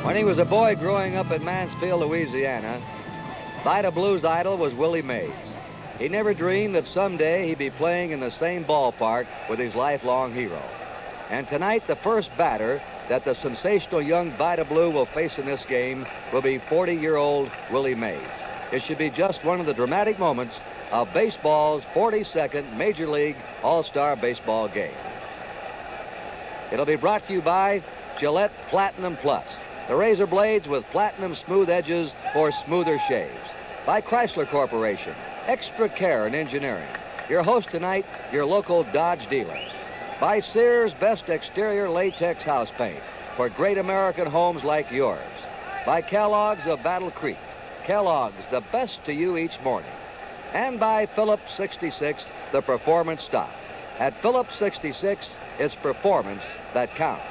When he was a boy growing up in Mansfield, Louisiana, Vida Blue's idol was Willie Mays. He never dreamed that someday he'd be playing in the same ballpark with his lifelong hero. And tonight, the first batter that the sensational young Vida Blue will face in this game will be 40-year-old Willie Mays. It should be just one of the dramatic moments of baseball's 42nd Major League All-Star Baseball game. It'll be brought to you by Gillette Platinum Plus, the razor blades with platinum smooth edges for smoother shaves. By Chrysler Corporation, extra care in engineering. Your host tonight, your local Dodge dealer. By Sears Best Exterior Latex House Paint for great American homes like yours. By Kellogg's of Battle Creek. Kellogg's, the best to you each morning. And by Phillips 66, the performance stop. At Phillips 66, it's performance that counts.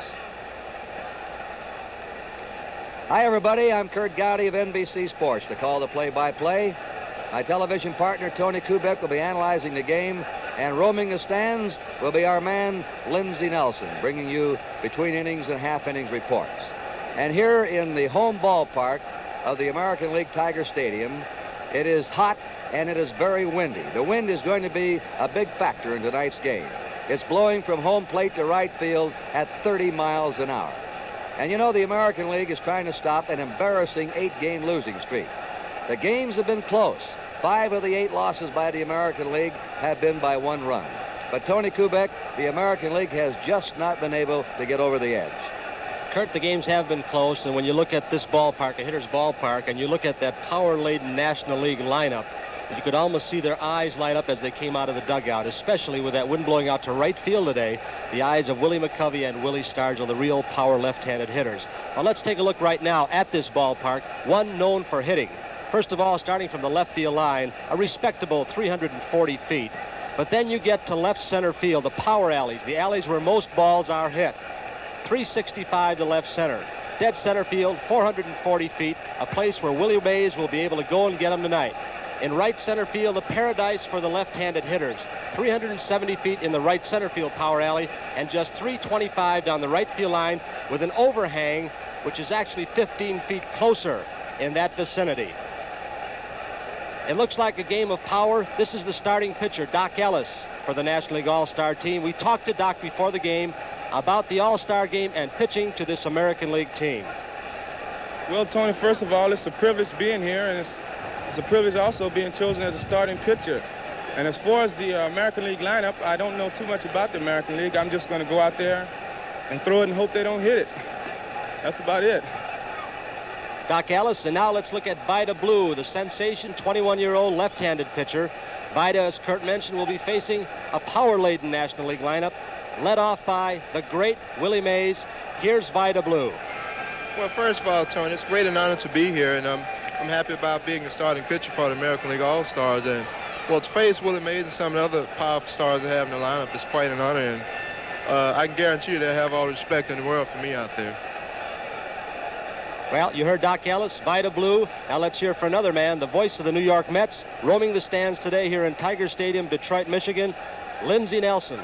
Hi, everybody. I'm Kurt Gowdy of NBC Sports to call the play-by-play. My television partner, Tony Kubek, will be analyzing the game, and roaming the stands will be our man, Lindsey Nelson, bringing you between innings and half-innings reports. And here in the home ballpark of the American League Tiger Stadium, it is hot and it is very windy. The wind is going to be a big factor in tonight's game. It's blowing from home plate to right field at 30 miles an hour. And you know, the American League is trying to stop an embarrassing 8-game losing streak. The games have been close. 5 of the 8 losses by the American League have been by 1 run. But Tony Kubek, the American League has just not been able to get over the edge. Kurt, the games have been close, and when you look at this ballpark, a hitter's ballpark, and you look at that power-laden National League lineup, you could almost see their eyes light up as they came out of the dugout, especially with that wind blowing out to right field today. The eyes of Willie McCovey and Willie Stargell, the real power left-handed hitters. Well, let's take a look right now at this ballpark, one known for hitting. First of all, starting from the left field line, a respectable 340 feet. But then you get to left center field, the power alleys, the alleys where most balls are hit. 365 to left center. Dead center field, 440 feet, a place where Willie Mays will be able to go and get them tonight. In right center field, a paradise for the left-handed hitters. 370 feet in the right center field power alley, and just 325 down the right field line with an overhang, which is actually 15 feet closer in that vicinity. It looks like a game of power. This is the starting pitcher, Doc Ellis, for the National League All-Star team. We talked to Doc before the game about the All-Star game and pitching to this American League team. Well, Tony, first of all, it's a privilege being here, and it's a privilege also being chosen as a starting pitcher. And as far as the American League lineup, I don't know too much about the American League. I'm just going to go out there and throw it and hope they don't hit it. That's about it. Doc Ellis, and now let's look at Vida Blue, the sensation 21-year-old left-handed pitcher. Vida, as Kurt mentioned, will be facing a power-laden National League lineup led off by the great Willie Mays. Here's Vida Blue. Well, first of all, Tony, it's great and honor to be here, and I'm happy about being the starting pitcher for the American League All-Stars. And, well, to face Willie Mays and some of the other powerful stars they have in the lineup is quite an honor, and I can guarantee you they'll have all the respect in the world for me out there. Well, you heard Doc Ellis, Vida Blue. Now let's hear from another man, the voice of the New York Mets, roaming the stands today here in Tiger Stadium, Detroit, Michigan, Lindsey Nelson.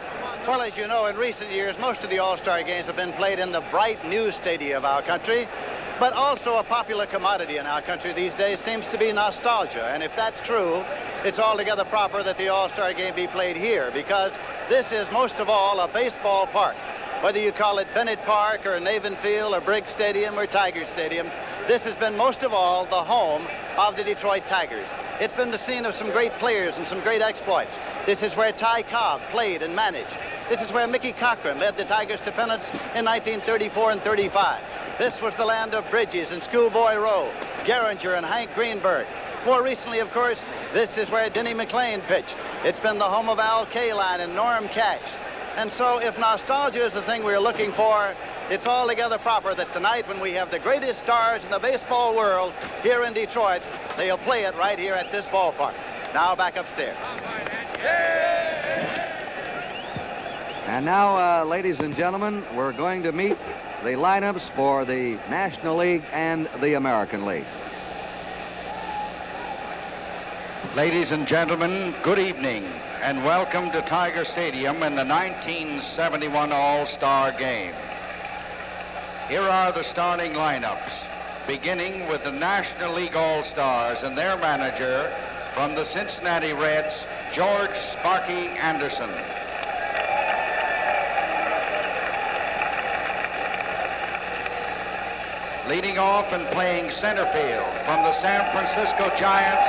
Well, as you know, in recent years, most of the All-Star games have been played in the bright new stadium of our country. But also a popular commodity in our country these days seems to be nostalgia. And if that's true, it's altogether proper that the All-Star game be played here, because this is most of all a baseball park. Whether you call it Bennett Park or Navin Field or Briggs Stadium or Tiger Stadium, this has been most of all the home of the Detroit Tigers. It's been the scene of some great players and some great exploits. This is where Ty Cobb played and managed. This is where Mickey Cochran led the Tigers to pennants in 1934 and 35. This was the land of Bridges and Schoolboy Rowe, Gehringer and Hank Greenberg. More recently, of course, this is where Denny McLain pitched. It's been the home of Al Kaline and Norm Cash. And so if nostalgia is the thing we're looking for, it's altogether proper that tonight, when we have the greatest stars in the baseball world here in Detroit, they'll play it right here at this ballpark. Now back upstairs. And now, ladies and gentlemen, we're going to meet the lineups for the National League and the American League. Ladies and gentlemen, good evening, and welcome to Tiger Stadium in the 1971 All-Star Game. Here are the starting lineups, beginning with the National League All-Stars and their manager from the Cincinnati Reds, George Sparky Anderson. Leading off and playing center field from the San Francisco Giants,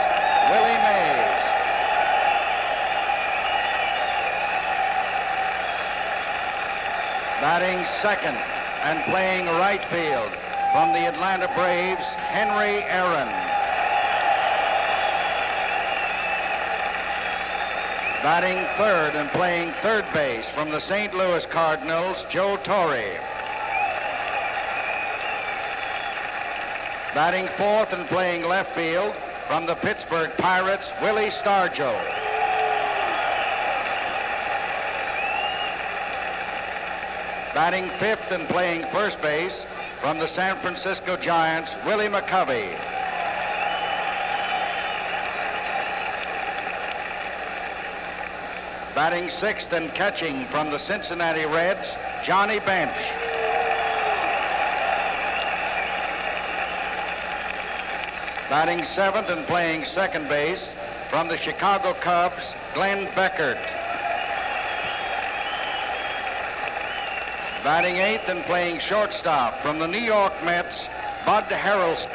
Willie Mays. Batting second and playing right field from the Atlanta Braves, Henry Aaron. Batting third and playing third base from the St. Louis Cardinals, Joe Torre. Batting fourth and playing left field from the Pittsburgh Pirates, Willie Stargell. Batting fifth and playing first base from the San Francisco Giants, Willie McCovey. Batting sixth and catching from the Cincinnati Reds, Johnny Bench. Batting seventh and playing second base from the Chicago Cubs, Glenn Beckert. Batting eighth and playing shortstop from the New York Mets, Bud Harrelson.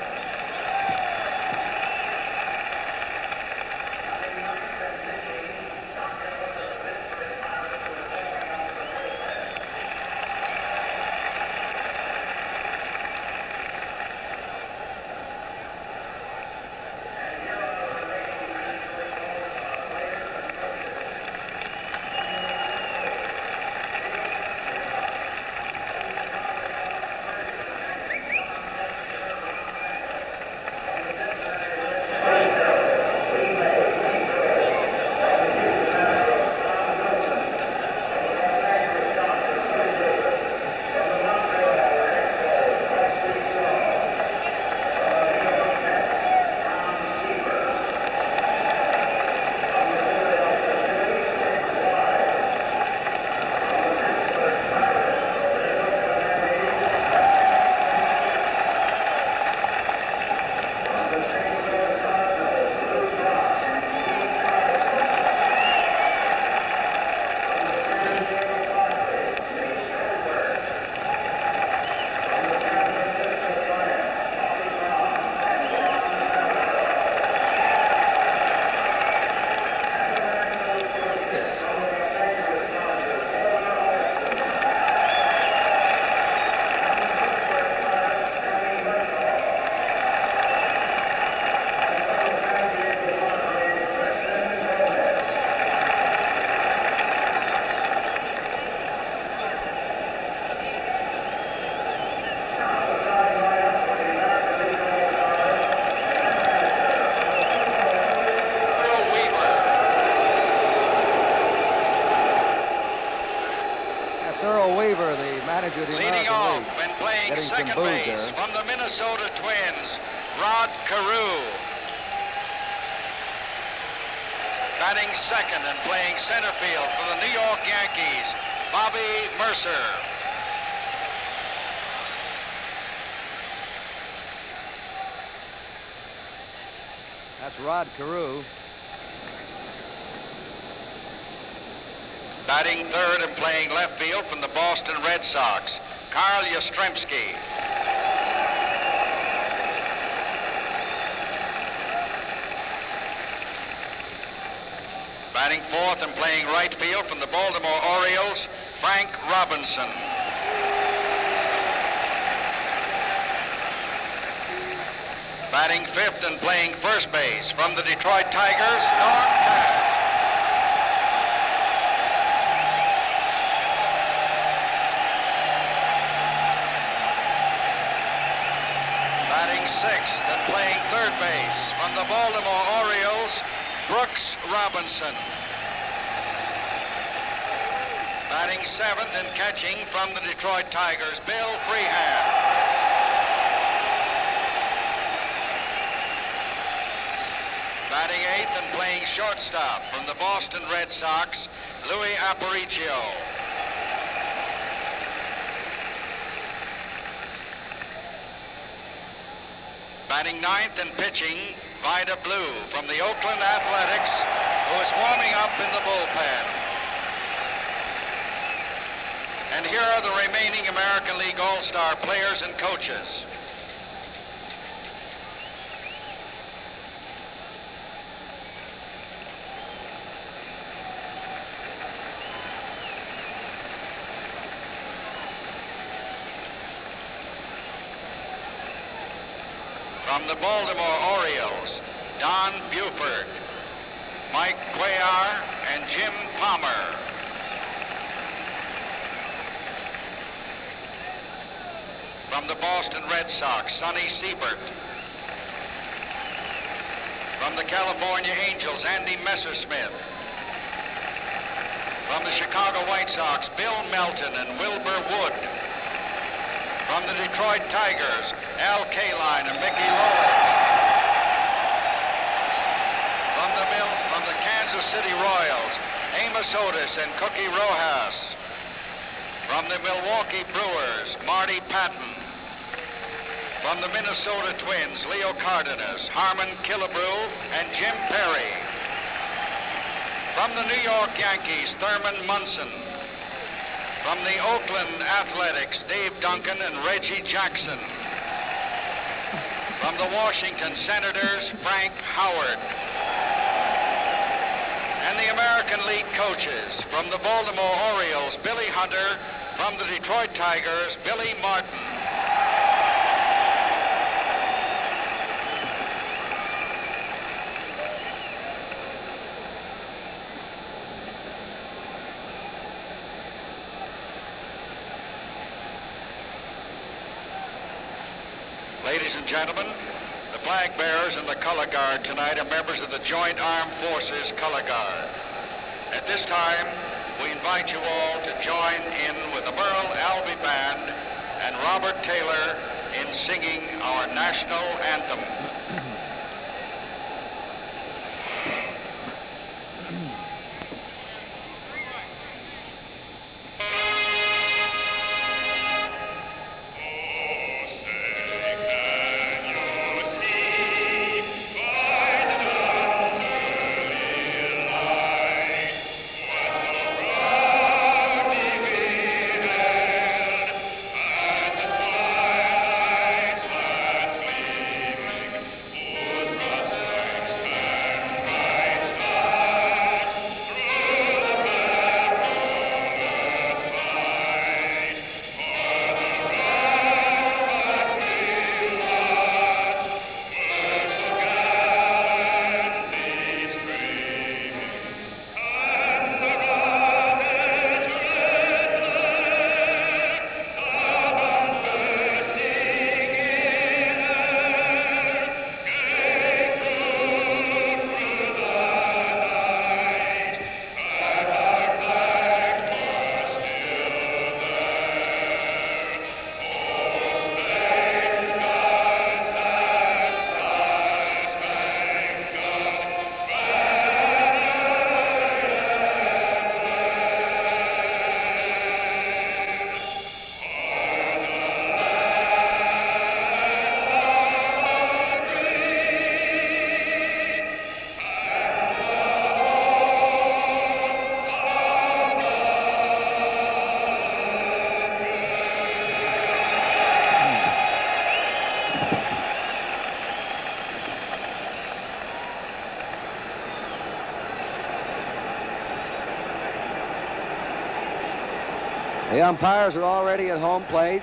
Leading off and playing second base from the Minnesota Twins, Rod Carew. Batting second and playing center field for the New York Yankees, Bobby Mercer. That's Rod Carew. Batting third and playing left field from the Boston Red Sox, Carl Yastrzemski. Batting fourth and playing right field from the Baltimore Orioles, Frank Robinson. Batting fifth and playing first base from the Detroit Tigers, Norm Cash. Batting sixth and playing third base from the Baltimore Orioles, Brooks Robinson. Batting seventh and catching from the Detroit Tigers, Bill Freehan. Batting eighth and playing shortstop from the Boston Red Sox, Louis Aparicio. Batting ninth and pitching, Vida Blue from the Oakland Athletics, who is warming up in the bullpen. And here are the remaining American League All-Star players and coaches. From the Baltimore Orioles, Don Buford, Mike Cuellar, and Jim Palmer. From the Boston Red Sox, Sonny Siebert. From the California Angels, Andy Messersmith. From the Chicago White Sox, Bill Melton and Wilbur Wood. From the Detroit Tigers, Al Kaline and Mickey Lolich. From the Kansas City Royals, Amos Otis and Cookie Rojas. From the Milwaukee Brewers, Marty Patton. From the Minnesota Twins, Leo Cardenas, Harmon Killebrew, and Jim Perry. From the New York Yankees, Thurman Munson. From the Oakland Athletics, Dave Duncan and Reggie Jackson. From the Washington Senators, Frank Howard. And the American League coaches, from the Baltimore Orioles, Billy Hunter. From the Detroit Tigers, Billy Martin. Ladies and gentlemen, the flag bearers and the color guard tonight are members of the Joint Armed Forces Color Guard. At this time, we invite you all to join in with the Merle Albee Band and Robert Taylor in singing our national anthem. The umpires are already at home plate,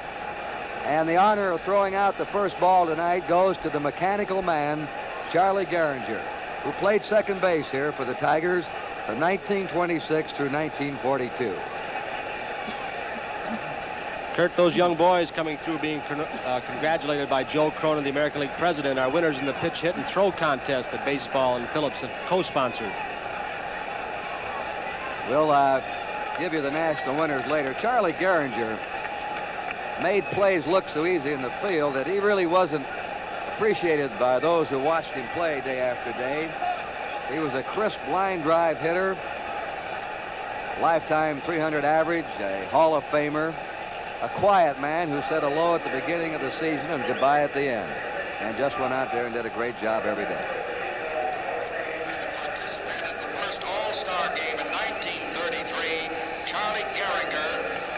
and the honor of throwing out the first ball tonight goes to the mechanical man, Charlie Gehringer, who played second base here for the Tigers from 1926 through 1942. Kirk, those young boys coming through being congratulated by Joe Cronin, the American League president, are winners in the pitch, hit, and throw contest that Baseball and Phillips have co-sponsored. We'll give you the national winners later. Charlie Gehringer made plays look so easy in the field that he really wasn't appreciated by those who watched him play day after day. He was a crisp line drive hitter, lifetime 300 average, a Hall of Famer, a quiet man who said hello at the beginning of the season and goodbye at the end. and just went out there and did a great job every day. Participated in the first All-Star game in 1933. Charlie Gehringer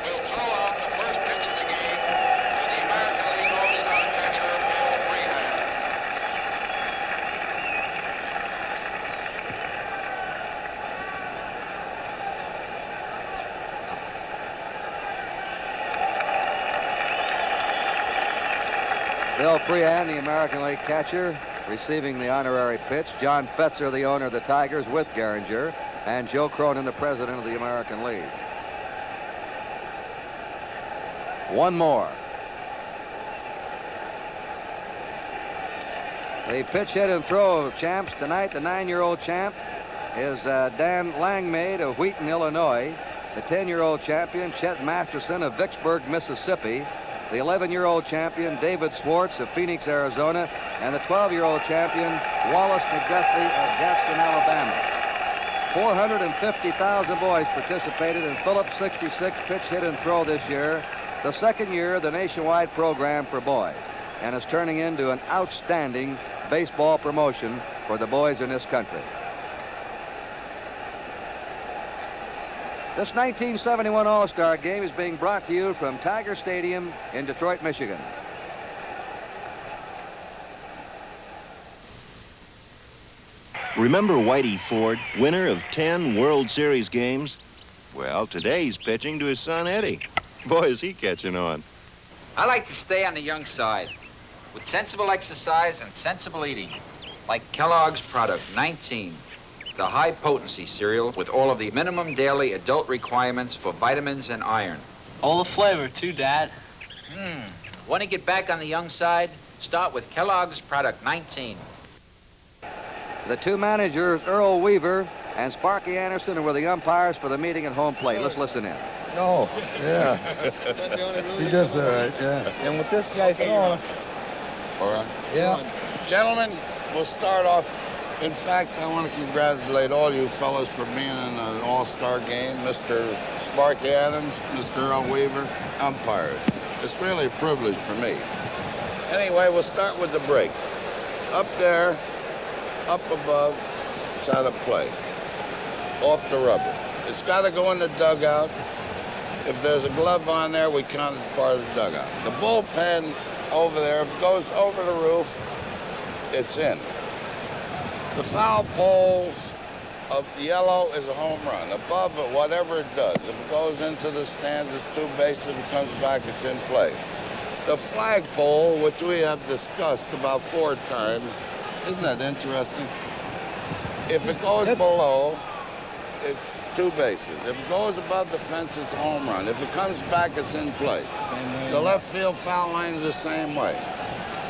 will throw out the first pitch of the game to the American League All-Star catcher, Bill Freehan. Bill Freehan, the American League catcher, receiving the honorary pitch. John Fetzer, the owner of the Tigers, with Gehringer, and Joe Cronin, the president of the American League. One more. The pitch, hit, and throw of champs tonight. The 9-year-old champ is Dan Langmaid of Wheaton, Illinois. The 10-year-old champion, Chet Masterson of Vicksburg, Mississippi. The 11-year-old champion, David Swartz of Phoenix, Arizona. And the 12-year-old champion, Wallace McDuffie of Gadsden, Alabama. 450,000 boys participated in Phillips 66 pitch, hit, and throw this year. The second year of the nationwide program for boys, and is turning into an outstanding baseball promotion for the boys in this country. This 1971 All-Star Game is being brought to you from Tiger Stadium in Detroit, Michigan. Remember Whitey Ford, winner of 10 World Series games? Well, today he's pitching to his son Eddie. Boy, is he catching on. I like to stay on the young side with sensible exercise and sensible eating, like Kellogg's Product 19, the high-potency cereal with all of the minimum daily adult requirements for vitamins and iron. All the flavor, too, Dad. Want to get back on the young side? Start with Kellogg's Product 19. The two managers, Earl Weaver and Sparky Anderson, were the umpires for the meeting at home plate. Let's listen in. Oh, yeah. He does all right, yeah. And with this guy throwing, All right. Yeah. Gentlemen, we'll start off. In fact, I want to congratulate all you fellows for being in an all-star game. Mr. Sparky Adams, Mr. Earl Weaver, umpires. It's really a privilege for me. Anyway, we'll start with the break. Up there, up above, side of play. Off the rubber. It's got to go in the dugout. If there's a glove on there, we count it as part of the dugout. The bullpen over there, if it goes over the roof, it's in. The foul poles of the yellow is a home run. Above it, whatever it does. If it goes into the stands, it's 2 bases. If it comes back, it's in play. The flagpole, which we have discussed about 4 times, isn't that interesting? If it goes below, it's 2 bases. If it goes above the fence, it's a home run. If it comes back, it's in play. The left field foul line is the same way.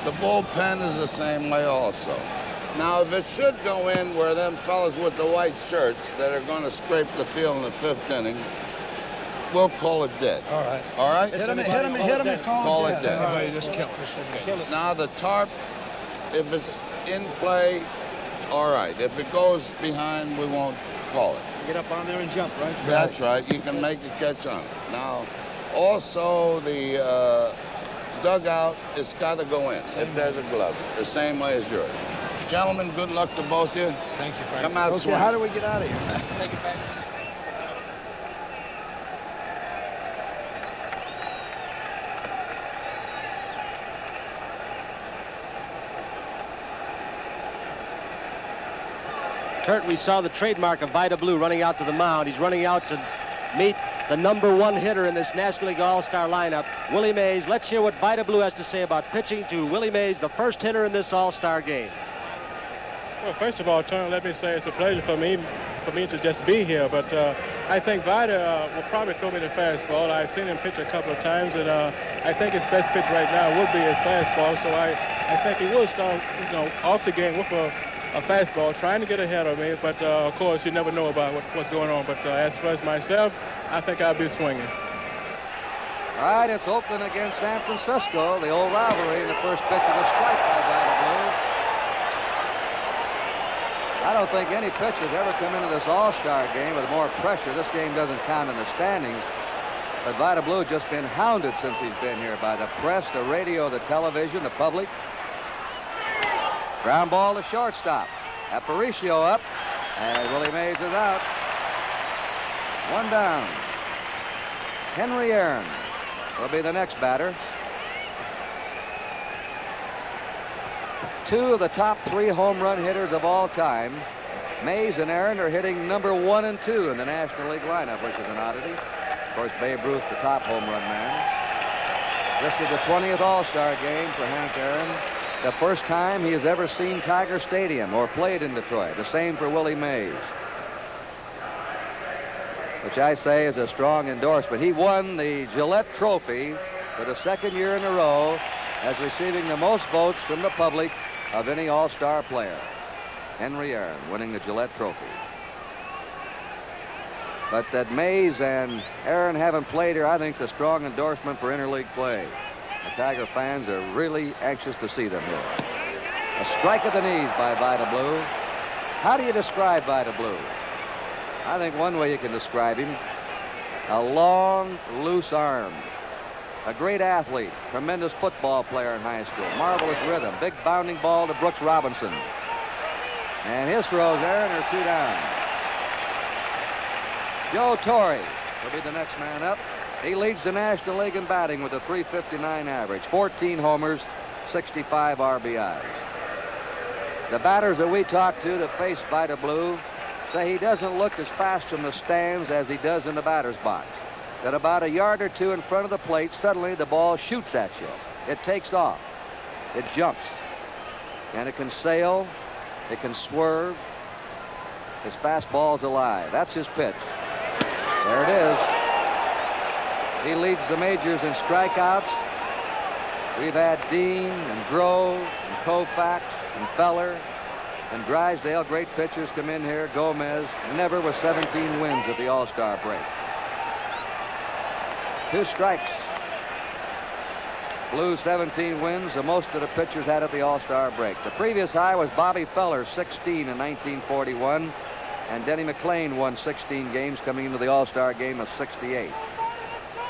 The bullpen is the same way also. Now, if it should go in where them fellas with the white shirts that are going to scrape the field in the 5th inning, we'll call it dead. All right. All right? Hit him and call it dead. All right, just kill it. Now, the tarp, if it's in play, all right. If it goes behind, we won't call it. Get up on there and jump, right? That's right. You can make a catch on it. Now, also the dugout, it's got to go in if there's a glove, the same way as yours. Gentlemen, good luck to both of you. Thank you, Frank. Come out Okay, swinging. how do we get out of here? Take it back. Kurt, we saw the trademark of Vida Blue running out to the mound. He's running out to meet the #1 hitter in this National League All-Star lineup, Willie Mays. Let's hear what Vida Blue has to say about pitching to Willie Mays, the first hitter in this All-Star game. well, first of all, Tony, let me say it's a pleasure for me to just be here. But I think Vida will probably throw me the fastball. I've seen him pitch a couple of times, and I think his best pitch right now would be his fastball. So I think he will start, off the game with a fastball, trying to get ahead of me. But of course, you never know about what's going on. But as far as myself, I think I'll be swinging. All right, it's Oakland against San Francisco, the old rivalry, and the first pitch of the strike by Vida Blue. I don't think any pitcher's ever come into this All-Star game with more pressure. This game doesn't count in the standings, but Vida Blue just been hounded since he's been here by the press, the radio, the television, the public. Ground ball to shortstop. Aparicio up, and Willie Mays is out. One down. Henry Aaron will be the next batter. Two of the top 3 home run hitters of all time. Mays and Aaron are hitting number 1 and 2 in the National League lineup, which is an oddity. Of course, Babe Ruth, the top home run man. This is the 20th All-Star game for Hank Aaron. The first time he has ever seen Tiger Stadium or played in Detroit. The same for Willie Mays, which I say is a strong endorsement. He won the Gillette Trophy for the 2nd year in a row as receiving the most votes from the public of any All-Star player. Henry Aaron winning the Gillette Trophy. But that Mays and Aaron haven't played here, I think, is a strong endorsement for interleague play. The Tiger fans are really anxious to see them here. A strike at the knees by Vida Blue. How do you describe Vida Blue? I think one way you can describe him, a long, loose arm. A great athlete, tremendous football player in high school, marvelous rhythm, big bounding ball to Brooks Robinson. And his throws, Aaron, are 2 down. Joe Torre will be the next man up. He leads the National League in batting with a .359 average, 14 homers, 65 RBIs. The batters that we talked to that face Vida Blue say he doesn't look as fast from the stands as he does in the batter's box. That about a yard or 2 in front of the plate, suddenly the ball shoots at you. It takes off. It jumps. And it can sail. It can swerve. His fastball's alive. That's his pitch. There it is. He leads the majors in strikeouts. We've had Dean and Grove and Koufax and Feller and Drysdale, great pitchers, come in here. Gomez, never with 17 wins at the All-Star break. 2 strikes. Blue 17 wins, the most of the pitchers had at the All-Star break. The previous high was Bobby Feller, 16 in 1941, and Denny McLean won 16 games coming into the All-Star game of 68.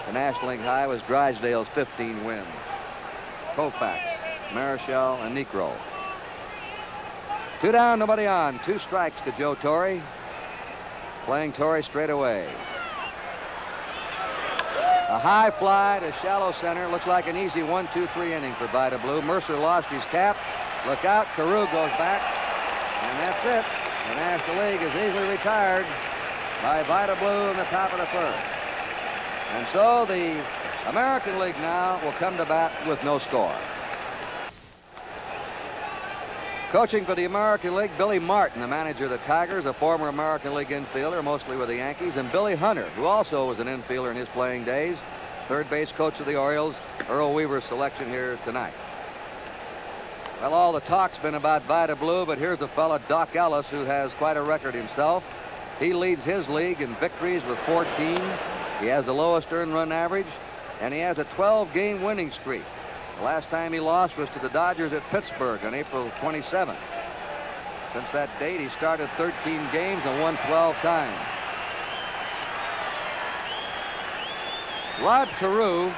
The National League high was Drysdale's 15 wins. Koufax, Marichal, and Necro. 2 down, nobody on. 2 strikes to Joe Torre. Playing Torre straight away. A high fly to shallow center. Looks like an easy 1-2-3 inning for Vida Blue. Mercer lost his cap. Look out. Carew goes back. And that's it. The National League is easily retired by Vida Blue in the top of the 1st. And so the American League now will come to bat with no score. Coaching for the American League, Billy Martin, the manager of the Tigers, a former American League infielder, mostly with the Yankees, and Billy Hunter, who also was an infielder in his playing days, third base coach of the Orioles. Earl Weaver's selection here tonight. Well, all the talk's been about Vida Blue, but here's a fella, Doc Ellis, who has quite a record himself. He leads his league in victories with 14. He has the lowest earned run average, and he has a 12-game winning streak. The last time he lost was to the Dodgers at Pittsburgh on April 27th. Since that date, he started 13 games and won 12 times. Rod Carew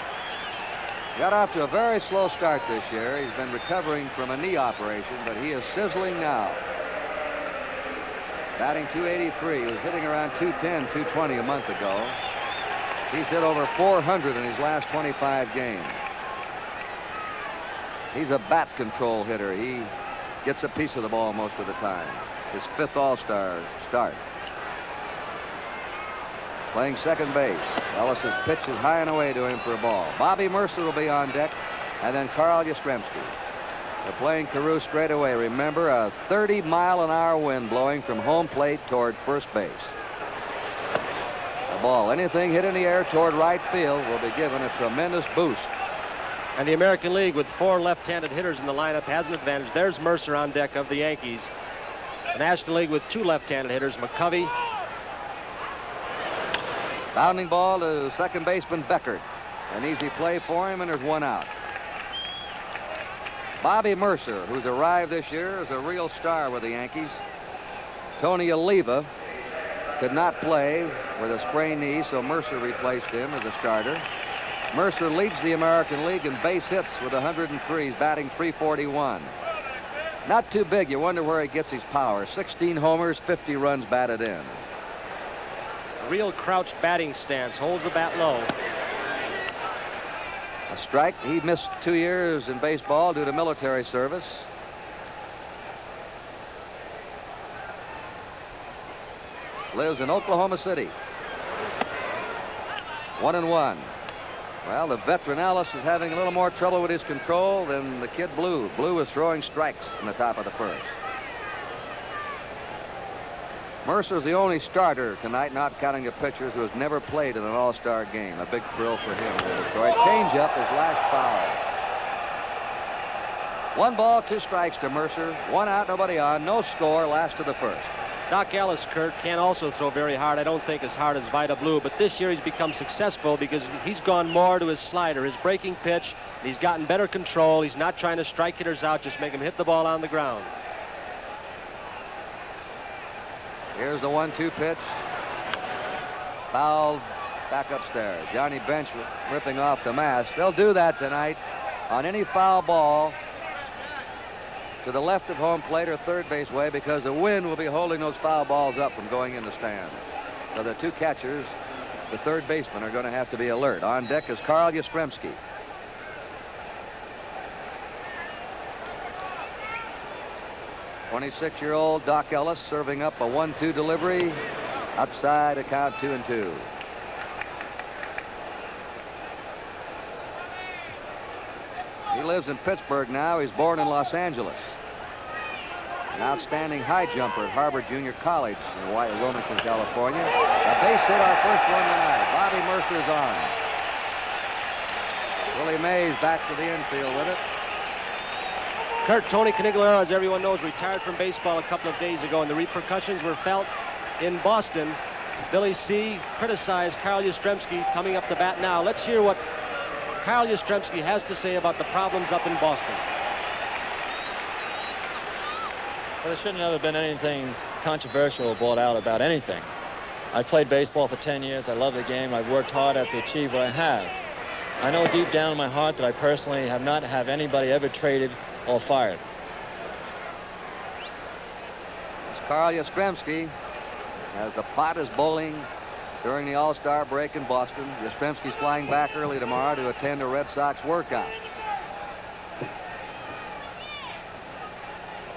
got off to a very slow start this year. He's been recovering from a knee operation, but he is sizzling now. Batting .283. He was hitting around .210, .220 a month ago. He's hit over 400 in his last 25 games. He's a bat control hitter. He gets a piece of the ball most of the time. His 5th All-Star start. Playing second base. Ellis's pitch is high and away to him for a ball. Bobby Mercer will be on deck, and then Carl Yastrzemski. They're playing Carew straight away. Remember, a 30-mile-an-hour wind blowing from home plate toward first base. The ball, anything hit in the air toward right field, will be given a tremendous boost. And the American League, with 4 left-handed hitters in the lineup, has an advantage. There's Mercer on deck of the Yankees. The National League with 2 left-handed hitters, McCovey. Bounding ball to second baseman Beckert. An easy play for him, and there's 1 out. Bobby Mercer, who's arrived this year, is a real star with the Yankees. Tony Oliva could not play with a sprained knee, so Mercer replaced him as a starter. Mercer leads the American League in base hits with 103. He's batting .341. Not too big. You wonder where he gets his power. 16 homers, 50 runs batted in. Real crouched batting stance. Holds the bat low. A strike. He missed 2 years in baseball due to military service. Lives in Oklahoma City. 1-1. Well, the veteran Ellis is having a little more trouble with his control than the kid Blue. Blue is throwing strikes in the top of the first. Mercer's the only starter tonight, not counting the pitchers, who has never played in an all-star game. A big thrill for him. Detroit. Change-up is last foul. 1 ball, 2 strikes to Mercer. 1 out, nobody on. No score, last of the first. Doc Ellis, Kurt, can also throw very hard. I don't think as hard as Vida Blue, but this year he's become successful because he's gone more to his slider, his breaking pitch. He's gotten better control. He's not trying to strike hitters out, just make them hit the ball on the ground. Here's the 1-2 pitch. Fouled back upstairs. Johnny Bench ripping off the mask. They'll do that tonight on any foul ball to the left of home plate or third base way, because the wind will be holding those foul balls up from going in the stand. So the 2 catchers, the third baseman, are going to have to be alert. On deck is Carl Yastrzemski. '26-year-old Doc Ellis serving up a 1-2 delivery. Outside, a count 2-2. He lives in Pittsburgh now. He's born in Los Angeles. An outstanding high jumper at Harvard Junior College in Wilmington, California. A base hit, our first one tonight. Bobby Mercer's on. Willie Mays back to the infield with it. Kurt, Tony Caniglaro, as everyone knows, retired from baseball a couple of days ago, and the repercussions were felt in Boston. Billy C. criticized Carl Yastrzemski coming up to bat now. Let's hear what Carl Yastrzemski has to say about the problems up in Boston. Well, there shouldn't have ever been anything controversial brought out about anything. I played baseball for 10 years. I love the game. I've worked hard to achieve what I have. I know deep down in my heart that I personally have not had anybody ever traded or fired. It's Carl Yastrzemski as the pot is bowling during the All-Star break in Boston. Yastrzemski's flying back early tomorrow to attend a Red Sox workout.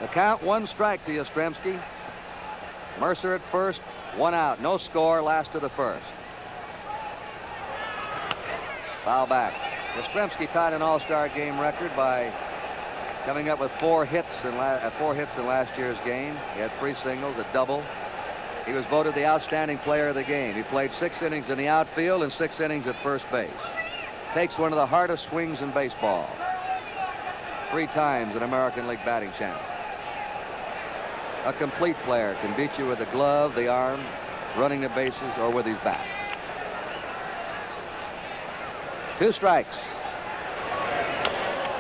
The count, 1 strike to Yastrzemski. Mercer at first, 1 out. No score, last of the first. Foul back. Yastrzemski tied an All-Star game record by coming up with 4 hits in last year's game. He had 3 singles, a double. He was voted the outstanding player of the game. He played 6 innings in the outfield and 6 innings at first base. Takes one of the hardest swings in baseball. 3 times an American League batting champion. A complete player can beat you with the glove, the arm, running the bases, or with his bat. 2 strikes.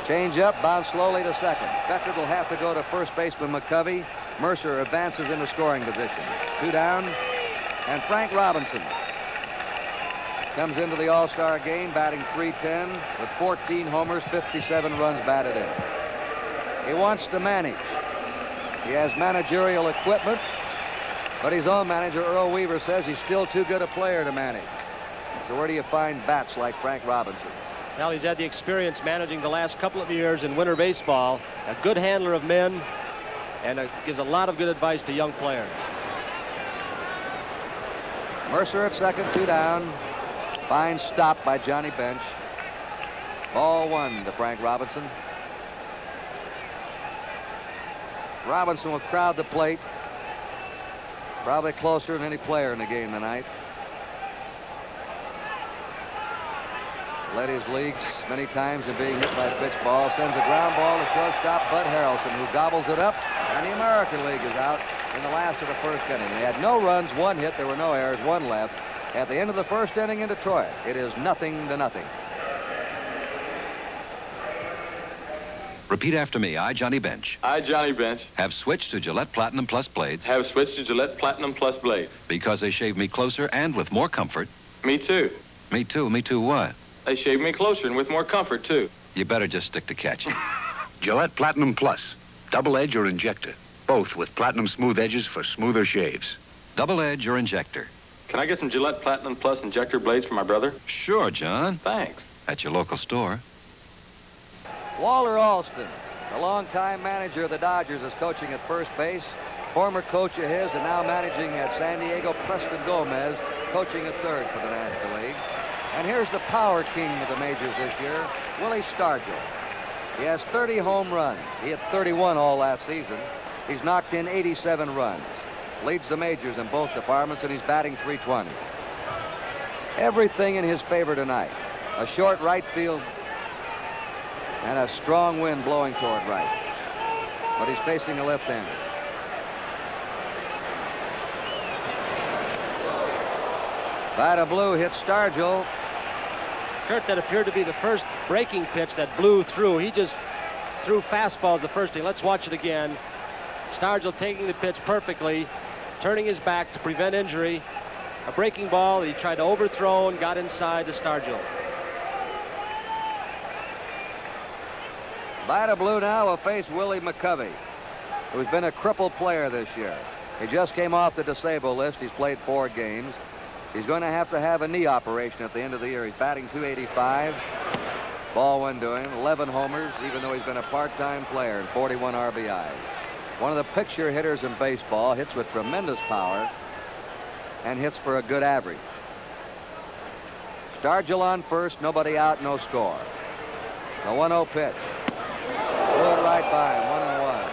Change up, bounce slowly to second. Beckert will have to go to first baseman McCovey. Mercer advances into scoring position. 2 down, and Frank Robinson comes into the All-Star game batting .310 with 14 homers, 57 runs batted in. He wants to manage. He has managerial equipment, but his own manager, Earl Weaver, says he's still too good a player to manage. So where do you find bats like Frank Robinson? Well, he's had the experience managing the last couple of years in winter baseball. A good handler of men, and gives a lot of good advice to young players. Mercer at second, 2 down. Fine stop by Johnny Bench. Ball 1 to Frank Robinson. Robinson will crowd the plate. Probably closer than any player in the game tonight. Led his leagues many times in being hit by pitch ball. Sends a ground ball to shortstop Bud Harrelson, who gobbles it up. And the American League is out in the last of the first inning. They had no runs, 1 hit. There were no errors, 1 left. At the end of the first inning in Detroit, it is 0-0. Repeat after me. I, Johnny Bench. I, Johnny Bench. Have switched to Gillette Platinum Plus blades. Have switched to Gillette Platinum Plus blades. Because they shave me closer and with more comfort. Me too. Me too. Me too what? They shave me closer and with more comfort too. You better just stick to catching. Gillette Platinum Plus. Double edge or injector. Both with platinum smooth edges for smoother shaves. Double edge or injector. Can I get some Gillette Platinum Plus injector blades for my brother? Sure, John. Thanks. At your local store. Walter Alston, the longtime manager of the Dodgers, is coaching at first base. Former coach of his and now managing at San Diego, Preston Gomez, coaching at third for the National League. And here's the power king of the majors this year, Willie Stargell. He has 30 home runs. He hit 31 all last season. He's knocked in 87 runs. Leads the majors in both departments, and he's batting .320. Everything in his favor tonight. A short right field and a strong wind blowing toward right. But he's facing a left-hander. Vida Blue hits Stargell. Kurt, that appeared to be the first breaking pitch that blew through. He just threw fastballs the first inning. Let's watch it again. Stargell taking the pitch perfectly, turning his back to prevent injury. A breaking ball he tried to overthrow and got inside to Stargell. Vida Blue now will face Willie McCovey, who's been a crippled player this year. He just came off the disabled list. He's played 4 games. He's going to have a knee operation at the end of the year. He's batting .285. Ball one to him, 11 homers, even though he's been a part-time player, and 41 RBIs. One of the picture hitters in baseball, hits with tremendous power and hits for a good average. Stargell on first, nobody out, no score. The 1-0 pitch. Threw it right by him, 1-1.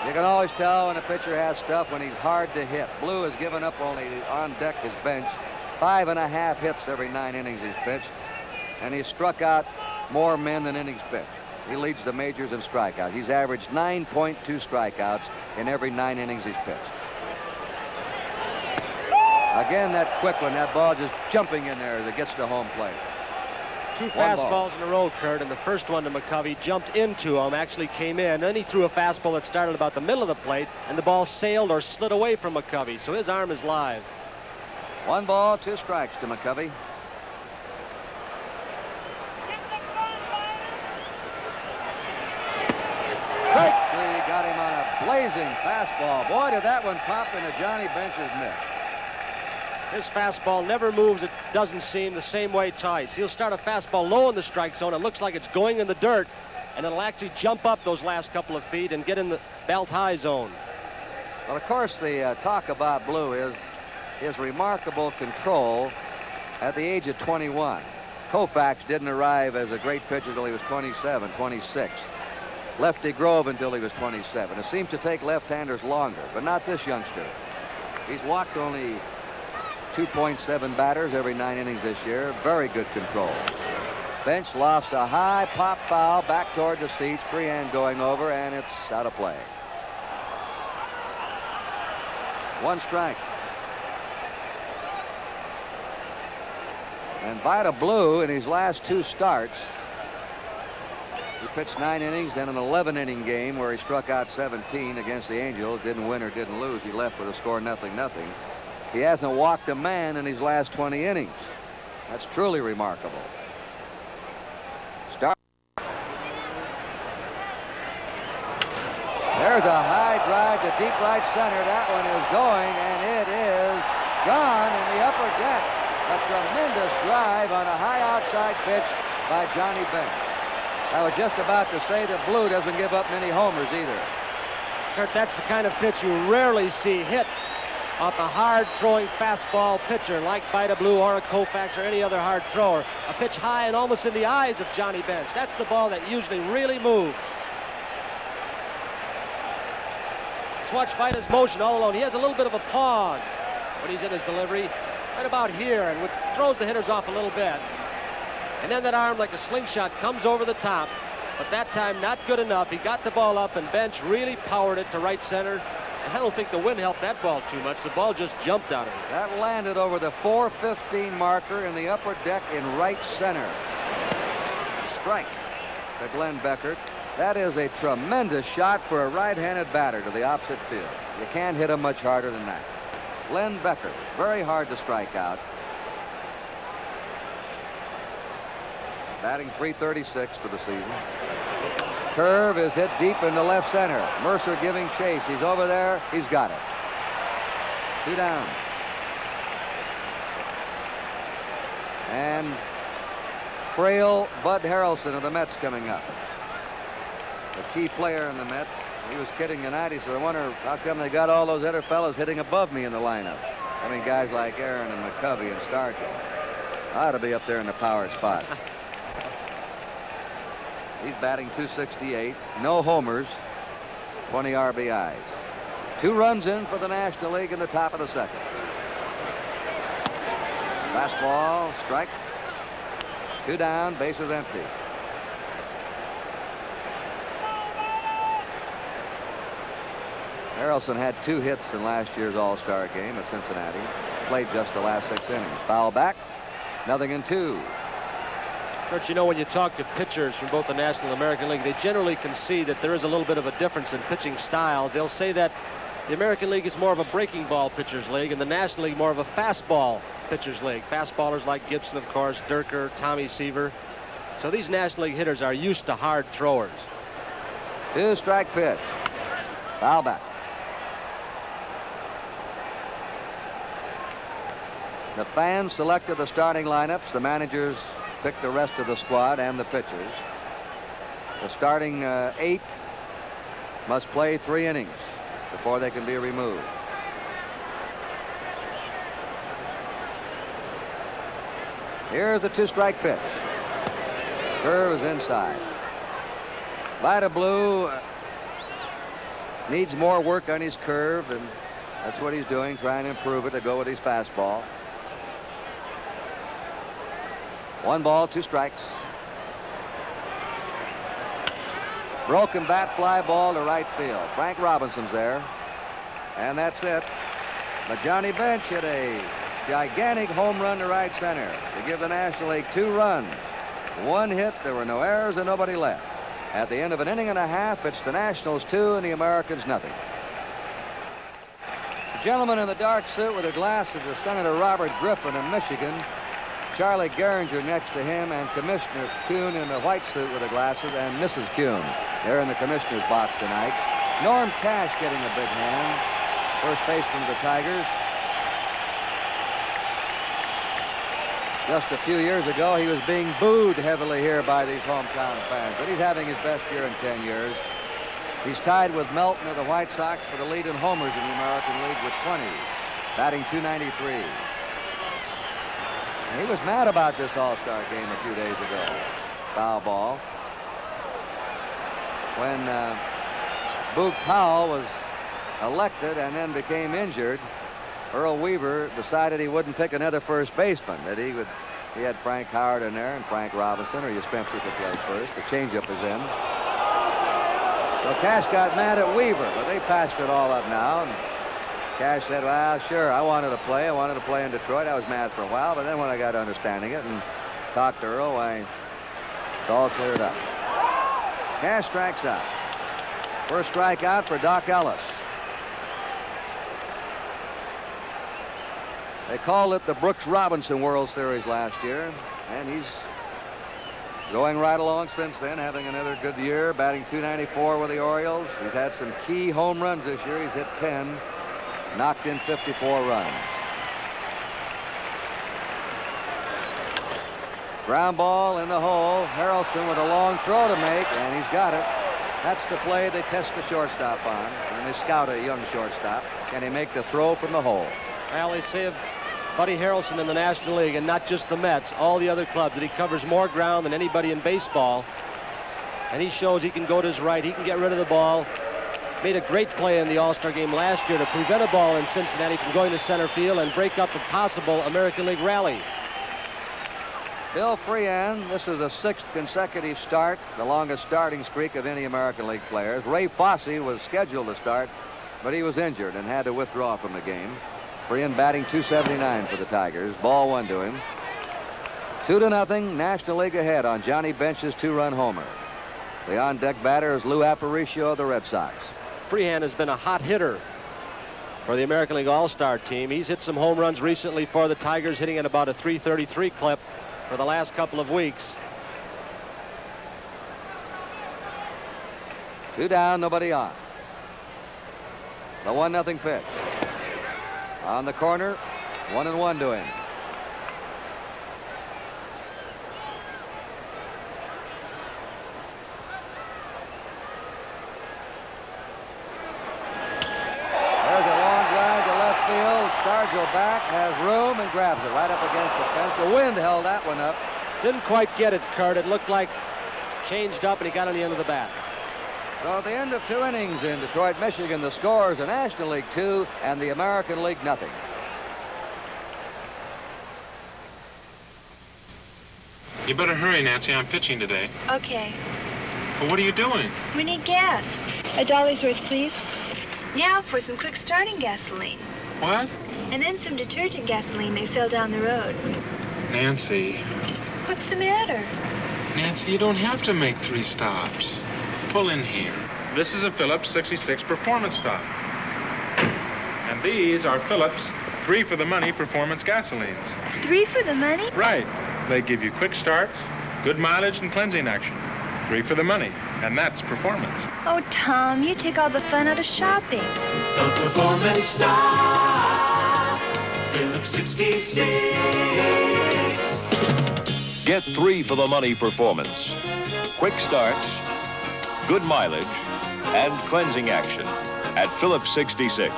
You can always tell when a pitcher has stuff when he's hard to hit. Blue has given up only on deck his bench 5.5 hits every 9 innings he's pitched, and he's struck out more men than innings pitched. He leads the majors in strikeouts. He's averaged 9.2 strikeouts in every 9 innings he's pitched. Again, that quick one, that ball just jumping in there as it gets to home plate. 2 fastballs in a row, Kurt, and the first one to McCovey jumped into him, actually came in. Then he threw a fastball that started about the middle of the plate, and the ball sailed or slid away from McCovey, so his arm is live. 1 ball, 2 strikes to McCovey. He got him on a blazing fastball. Boy, did that one pop into Johnny Bench's mitt. His fastball never moves, it doesn't seem, the same way twice. He'll start a fastball low in the strike zone. It looks like it's going in the dirt, and it'll actually jump up those last couple of feet and get in the belt-high zone. Well, of course, the talk about Blue is his remarkable control at the age of 21. Koufax didn't arrive as a great pitcher until he was 27, 26. Lefty Grove until he was 27. It seems to take left-handers longer, but not this youngster. He's walked only 2.7 batters every 9 innings this year. Very good control. Bench lofts a high pop foul back toward the seats. Freehand going over, and it's out of play. 1 strike. And Vida Blue, in his last 2 starts, he pitched 9 innings and an 11-inning game where he struck out 17 against the Angels. Didn't win or didn't lose. He left with a score 0-0. He hasn't walked a man in his last 20 innings. That's truly remarkable. There's a high drive to deep right center. That one is going, and it is gone in the upper deck. A tremendous drive on a high outside pitch by Johnny Bench. I was just about to say that Blue doesn't give up many homers either. Kurt, that's the kind of pitch you rarely see hit off a hard-throwing fastball pitcher like Vida Blue or a Koufax or any other hard thrower. A pitch high and almost in the eyes of Johnny Bench. That's the ball that usually really moves. Let's watch Vida's motion all alone. He has a little bit of a pause when he's in his delivery, right about here, and throws the hitters off a little bit. And then that arm, like a slingshot, comes over the top. But that time, not good enough. He got the ball up, and Bench really powered it to right center. And I don't think the wind helped that ball too much. The ball just jumped out of it. That landed over the 415 marker in the upper deck in right center. Strike to Glenn Beckert. That is a tremendous shot for a right-handed batter to the opposite field. You can't hit him much harder than that. Glenn Beckert, very hard to strike out. Batting .336 for the season. Curve is hit deep into left center. Mercer giving chase. He's over there. He's got it. 2 down. And frail Bud Harrelson of the Mets coming up. The key player in the Mets. He was kidding tonight. He said, I wonder how come they got all those other fellas hitting above me in the lineup. I mean, guys like Aaron and McCovey and Starkey. I ought to be up there in the power spot. He's batting .268. No homers. 20 RBIs. 2 runs in for the National League in the top of the second. Fastball, strike. 2 down, bases empty. Harrelson had 2 hits in last year's All-Star game at Cincinnati. Played just the last 6 innings. Foul back. 0-2. Kurt, you know, when you talk to pitchers from both the National and American League, they generally concede that there is a little bit of a difference in pitching style. They'll say that the American League is more of a breaking ball pitcher's league and the National League more of a fastball pitcher's league. Fastballers like Gibson, of course, Durker, Tommy Seaver. So these National League hitters are used to hard throwers. 2-strike pitch. Foul back. The fans selected the starting lineups. The managers picked the rest of the squad and the pitchers. The starting 8 must play 3 innings before they can be removed. Here's the 2-strike pitch. Curve is inside. Vida Blue needs more work on his curve, and that's what he's doing, trying to improve it to go with his fastball. 1 ball, 2 strikes. Broken bat, fly ball to right field. Frank Robinson's there. And that's it. But Johnny Bench hit a gigantic home run to right center to give the National League 2 runs. 1 hit, there were no errors, and nobody left. At the end of an inning and a half, it's the Nationals 2 and the Americans nothing. The gentleman in the dark suit with the glasses is Senator Robert Griffin of Michigan. Charlie Gehringer next to him, and Commissioner Kuhn in the white suit with the glasses, and Mrs. Kuhn. They're in the commissioner's box tonight. Norm Cash getting a big hand. First baseman of the Tigers. Just a few years ago, he was being booed heavily here by these hometown fans, but he's having his best year in 10 years. He's tied with Melton of the White Sox for the lead in homers in the American League with 20, batting .293. And he was mad about this All-Star game a few days ago. Foul ball. When Boog Powell was elected and then became injured, Earl Weaver decided he wouldn't pick another first baseman, that he had Frank Howard in there and Frank Robinson, or you Spencer to play first. The changeup is in. So Cash got mad at Weaver, but they patched it all up now. And Cash said, well, sure, I wanted to play. I wanted to play in Detroit. I was mad for a while, but then when I got understanding it and talked to Earl, why, it's all cleared up. Cash strikes out. First strikeout for Doc Ellis. They called it the Brooks Robinson World Series last year, and he's going right along since then, having another good year, batting .294 with the Orioles. He's had some key home runs this year. He's hit 10. Knocked in 54 runs. Ground ball in the hole. Harrelson with a long throw to make, and he's got it. That's the play they test the shortstop on, and they scout a young shortstop. Can he make the throw from the hole? Well, they say of Buddy Harrelson in the National League, and not just the Mets, all the other clubs, that he covers more ground than anybody in baseball. And he shows he can go to his right. He can get rid of the ball. Made a great play in the All-Star game last year to prevent a ball in Cincinnati from going to center field and break up a possible American League rally. Bill Freehan, this is the 6th consecutive start, the longest starting streak of any American League players. Ray Fosse was scheduled to start, but he was injured and had to withdraw from the game. Freehan batting .279 for the Tigers. Ball 1 to him. 2-0, National League ahead on Johnny Bench's 2-run homer. The on-deck batter is Lou Aparicio of the Red Sox. Freehan has been a hot hitter for the American League All-Star team. He's hit some home runs recently for the Tigers, hitting at about a .333 clip for the last couple of weeks. 2 down, nobody on. The 1-0 pitch. On the corner, 1-1 to him. There's a long drive to left field. Stargell back, has room, and grabs it right up against the fence. The wind held that one up. Didn't quite get it, Kurt. It looked like changed up, and he got on the end of the bat. So at the end of 2 innings in Detroit, Michigan, the score is the National League 2 and the American League 0. You better hurry, Nancy. I'm pitching today. Okay. Well, what are you doing? We need gas. $1 worth, please. Now for some quick starting gasoline. What? And then some detergent gasoline they sell down the road. Nancy. What's the matter? Nancy, you don't have to make 3 stops. Pull in here. This is a Phillips 66 Performance stop. And these are Phillips 3 for the money performance gasolines. 3 for the money? Right. They give you quick starts, good mileage, and cleansing action. 3 for the money. And that's performance. Oh, Tom, you take all the fun out of shopping. The Performance Stop. Phillips 66. Get 3 for the money performance. Quick starts, good mileage, and cleansing action at Phillips 66.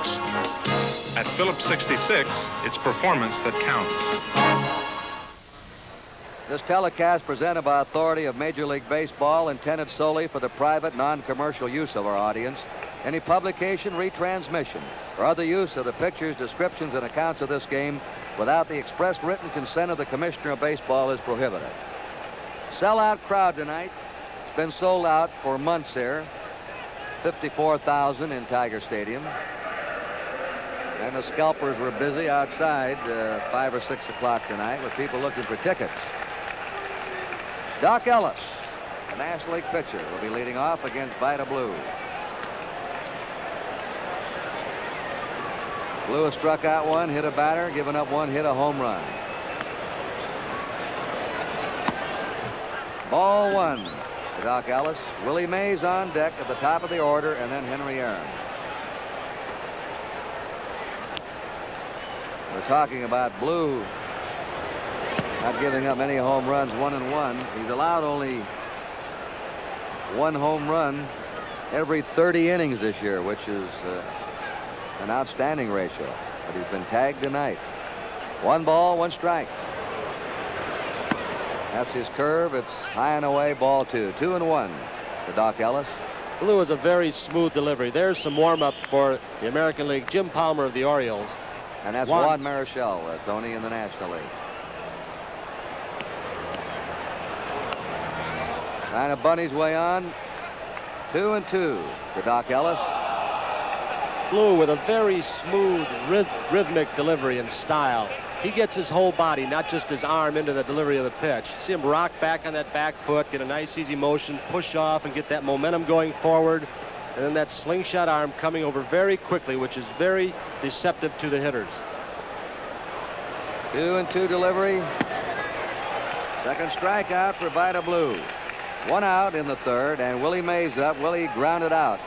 At Phillips 66, it's performance that counts. This telecast presented by authority of Major League Baseball, intended solely for the private, non-commercial use of our audience. Any publication, retransmission, or other use of the pictures, descriptions, and accounts of this game without the express written consent of the Commissioner of Baseball is prohibited. Sellout crowd tonight. It's been sold out for months here. 54,000 in Tiger Stadium. And the scalpers were busy outside 5 or 6 o'clock tonight with people looking for tickets. Doc Ellis, the National League pitcher, will be leading off against Vida Blue. Blue has struck out 1, hit a batter, given up 1, hit a home run. Ball 1 to Doc Ellis. Willie Mays on deck at the top of the order, and then Henry Aaron. We're talking about Blue not giving up any home runs, 1-1. He's allowed only 1 home run every 30 innings this year, which is an outstanding ratio. But he's been tagged tonight. 1 ball, 1 strike. That's his curve. It's high and away, ball 2. 2-1 to Doc Ellis. Blue is a very smooth delivery. There's some warm-up for the American League. Jim Palmer of the Orioles. And that's Juan Marichal, Tony, in the National League. Trying to bunt his way on. 2-2 to Doc Ellis. Blue with a very smooth, rhythmic delivery and style. He gets his whole body, not just his arm, into the delivery of the pitch. See him rock back on that back foot, get a nice easy motion, push off, and get that momentum going forward. And then that slingshot arm coming over very quickly, which is very deceptive to the hitters. 2-2 delivery. Second strikeout for Vida Blue. 1 out in the 3rd, and Willie Mays up. Willie grounded out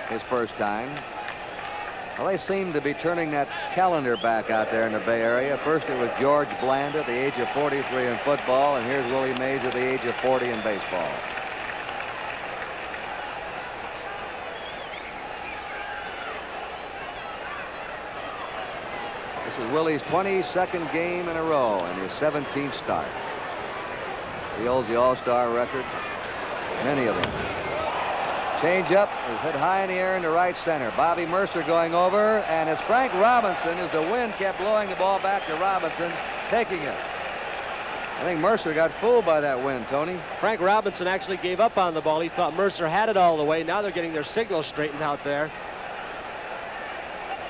his first time. Well, they seem to be turning that calendar back out there in the Bay Area. First it was George Bland at the age of 43 in football, and here's Willie Mays at the age of 40 in baseball. This is Willie's 22nd game in a row and his 17th start. He holds the All-Star record, many of them. Change-up is hit high in the air into right center. Bobby Mercer going over, and it's Frank Robinson as the wind kept blowing the ball back to Robinson, taking it. I think Mercer got fooled by that wind, Tony. Frank Robinson actually gave up on the ball. He thought Mercer had it all the way. Now they're getting their signals straightened out there.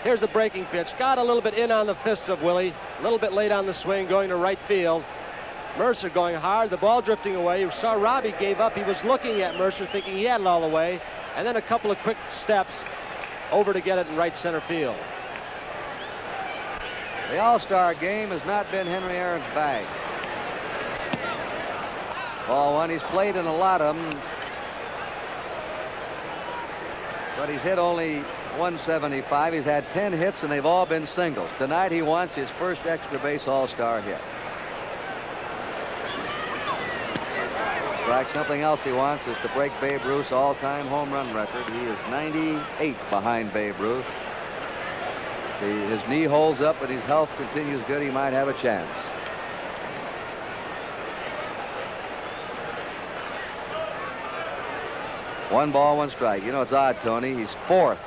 Here's the breaking pitch. Got a little bit in on the fists of Willie. A little bit late on the swing, going to right field. Mercer going hard, the ball drifting away. You saw Robbie gave up. He was looking at Mercer thinking he had it all the way. And then a couple of quick steps over to get it in right center field. The All-Star game has not been Henry Aaron's bag. Ball 1, he's played in a lot of them. but he's hit only 175. He's had 10 hits, and they've all been singles. Tonight, he wants his first extra base all-star hit. Strike. Something else he wants is to break Babe Ruth's all-time home run record. He is 98 behind Babe Ruth. His knee holds up, but his health continues good. He might have a chance. One ball, one strike. You know, it's odd, Tony. He's 4th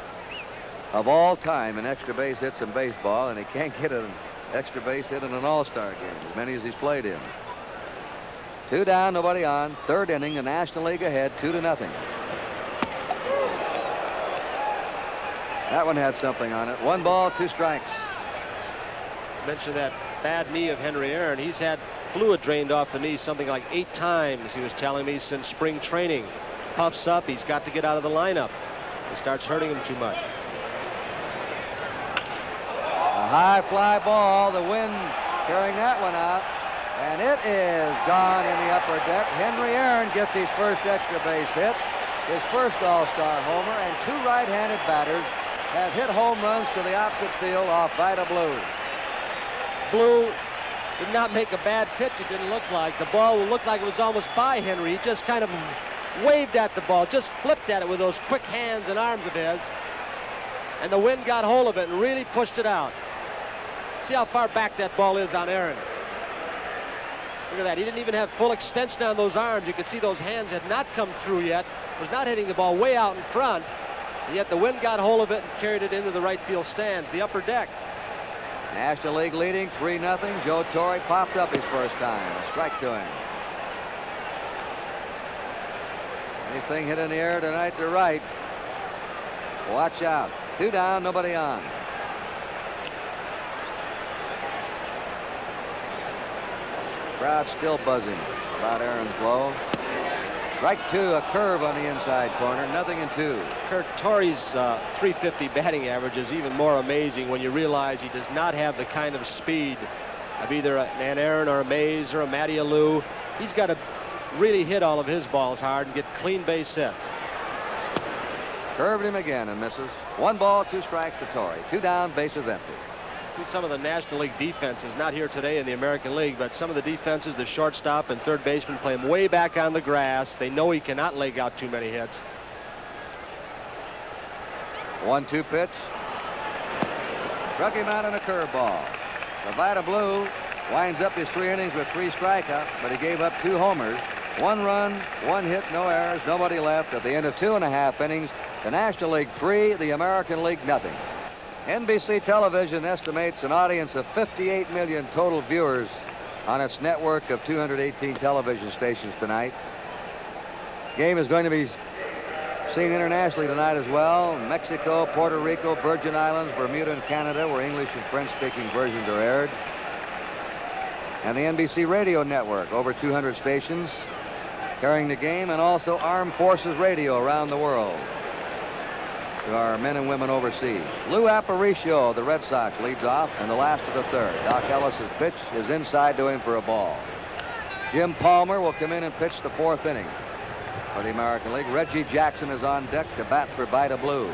of all time in extra base hits in baseball, and he can't get an extra base hit in an all-star game, as many as he's played in. 2 down, nobody on. 3rd inning, the National League ahead, 2-0. That one had something on it. 1 ball, 2 strikes. Mentioned that bad knee of Henry Aaron. He's had fluid drained off the knee something like 8 times, he was telling me, since spring training. Puffs up, he's got to get out of the lineup. It starts hurting him too much. A high fly ball, the wind carrying that one out, and it is gone in the upper deck. Henry Aaron gets his first extra base hit, his first all-star homer, and 2 right-handed batters have hit home runs to the opposite field off Vida Blue. Blue did not make a bad pitch, it didn't look like. The ball looked like it was almost by Henry. He just kind of waved at the ball, just flipped at it with those quick hands and arms of his. And the wind got hold of it and really pushed it out. See how far back that ball is on Aaron. Look at that. He didn't even have full extension on those arms. You could see those hands had not come through yet. Was not hitting the ball way out in front. And yet the wind got hold of it and carried it into the right field stands, the upper deck. National League leading 3-0. Joe Torre popped up his first time. A strike to him. Anything hit in the air tonight to right. Watch out. 2 down, nobody on. Crowd still buzzing about Aaron's blow. Strike 2, a curve on the inside corner, 0-2. Kurt Torrey's .350 batting average is even more amazing when you realize he does not have the kind of speed of either an Aaron or a Mays or a Matty Alou. He's got to really hit all of his balls hard and get clean base hits. Curved him again and misses. 1 ball, 2 strikes to Torrey. 2 down, bases empty. See some of the National League defenses, not here today in the American League, but some of the defenses, the shortstop and third baseman play him way back on the grass. They know he cannot leg out too many hits. 1-2 pitch. Struck him out on a curveball. The Vida Blue winds up his 3 innings with 3 strikeouts, but he gave up 2 homers. 1 run, 1 hit, no errors, nobody left. At the end of 2.5 innings, the National League 3, the American League nothing. NBC Television estimates an audience of 58 million total viewers on its network of 218 television stations tonight. Game is going to be seen internationally tonight as well. Mexico, Puerto Rico, Virgin Islands, Bermuda, and Canada, where English and French-speaking versions are aired. And the NBC Radio Network, over 200 stations carrying the game, and also Armed Forces Radio around the world to our men and women overseas. Lou Aparicio, the Red Sox, leads off in the last of the 3rd. Doc Ellis's pitch is inside to him for a ball. Jim Palmer will come in and pitch the 4th inning for the American League. Reggie Jackson is on deck to bat for Vida Blue.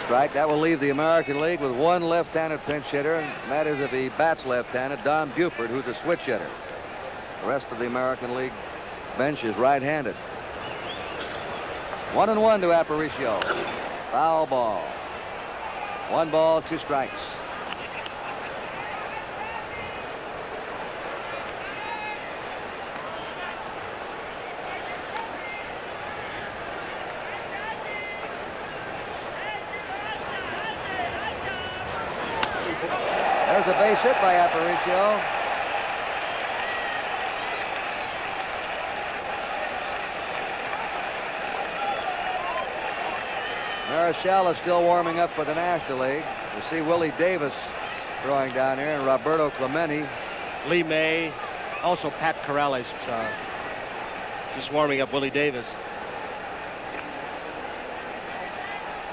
Strike. That will leave the American League with 1 left-handed pinch hitter, and that is, if he bats left-handed, Don Buford, who's a switch hitter. The rest of the American League bench is right-handed. 1-1 to Aparicio. Foul ball. 1 ball, 2 strikes. There's a base hit by Aparicio. Marichal is still warming up for the National League. You see Willie Davis throwing down here, and Roberto Clemente. Lee May, also Pat Corrales just warming up Willie Davis.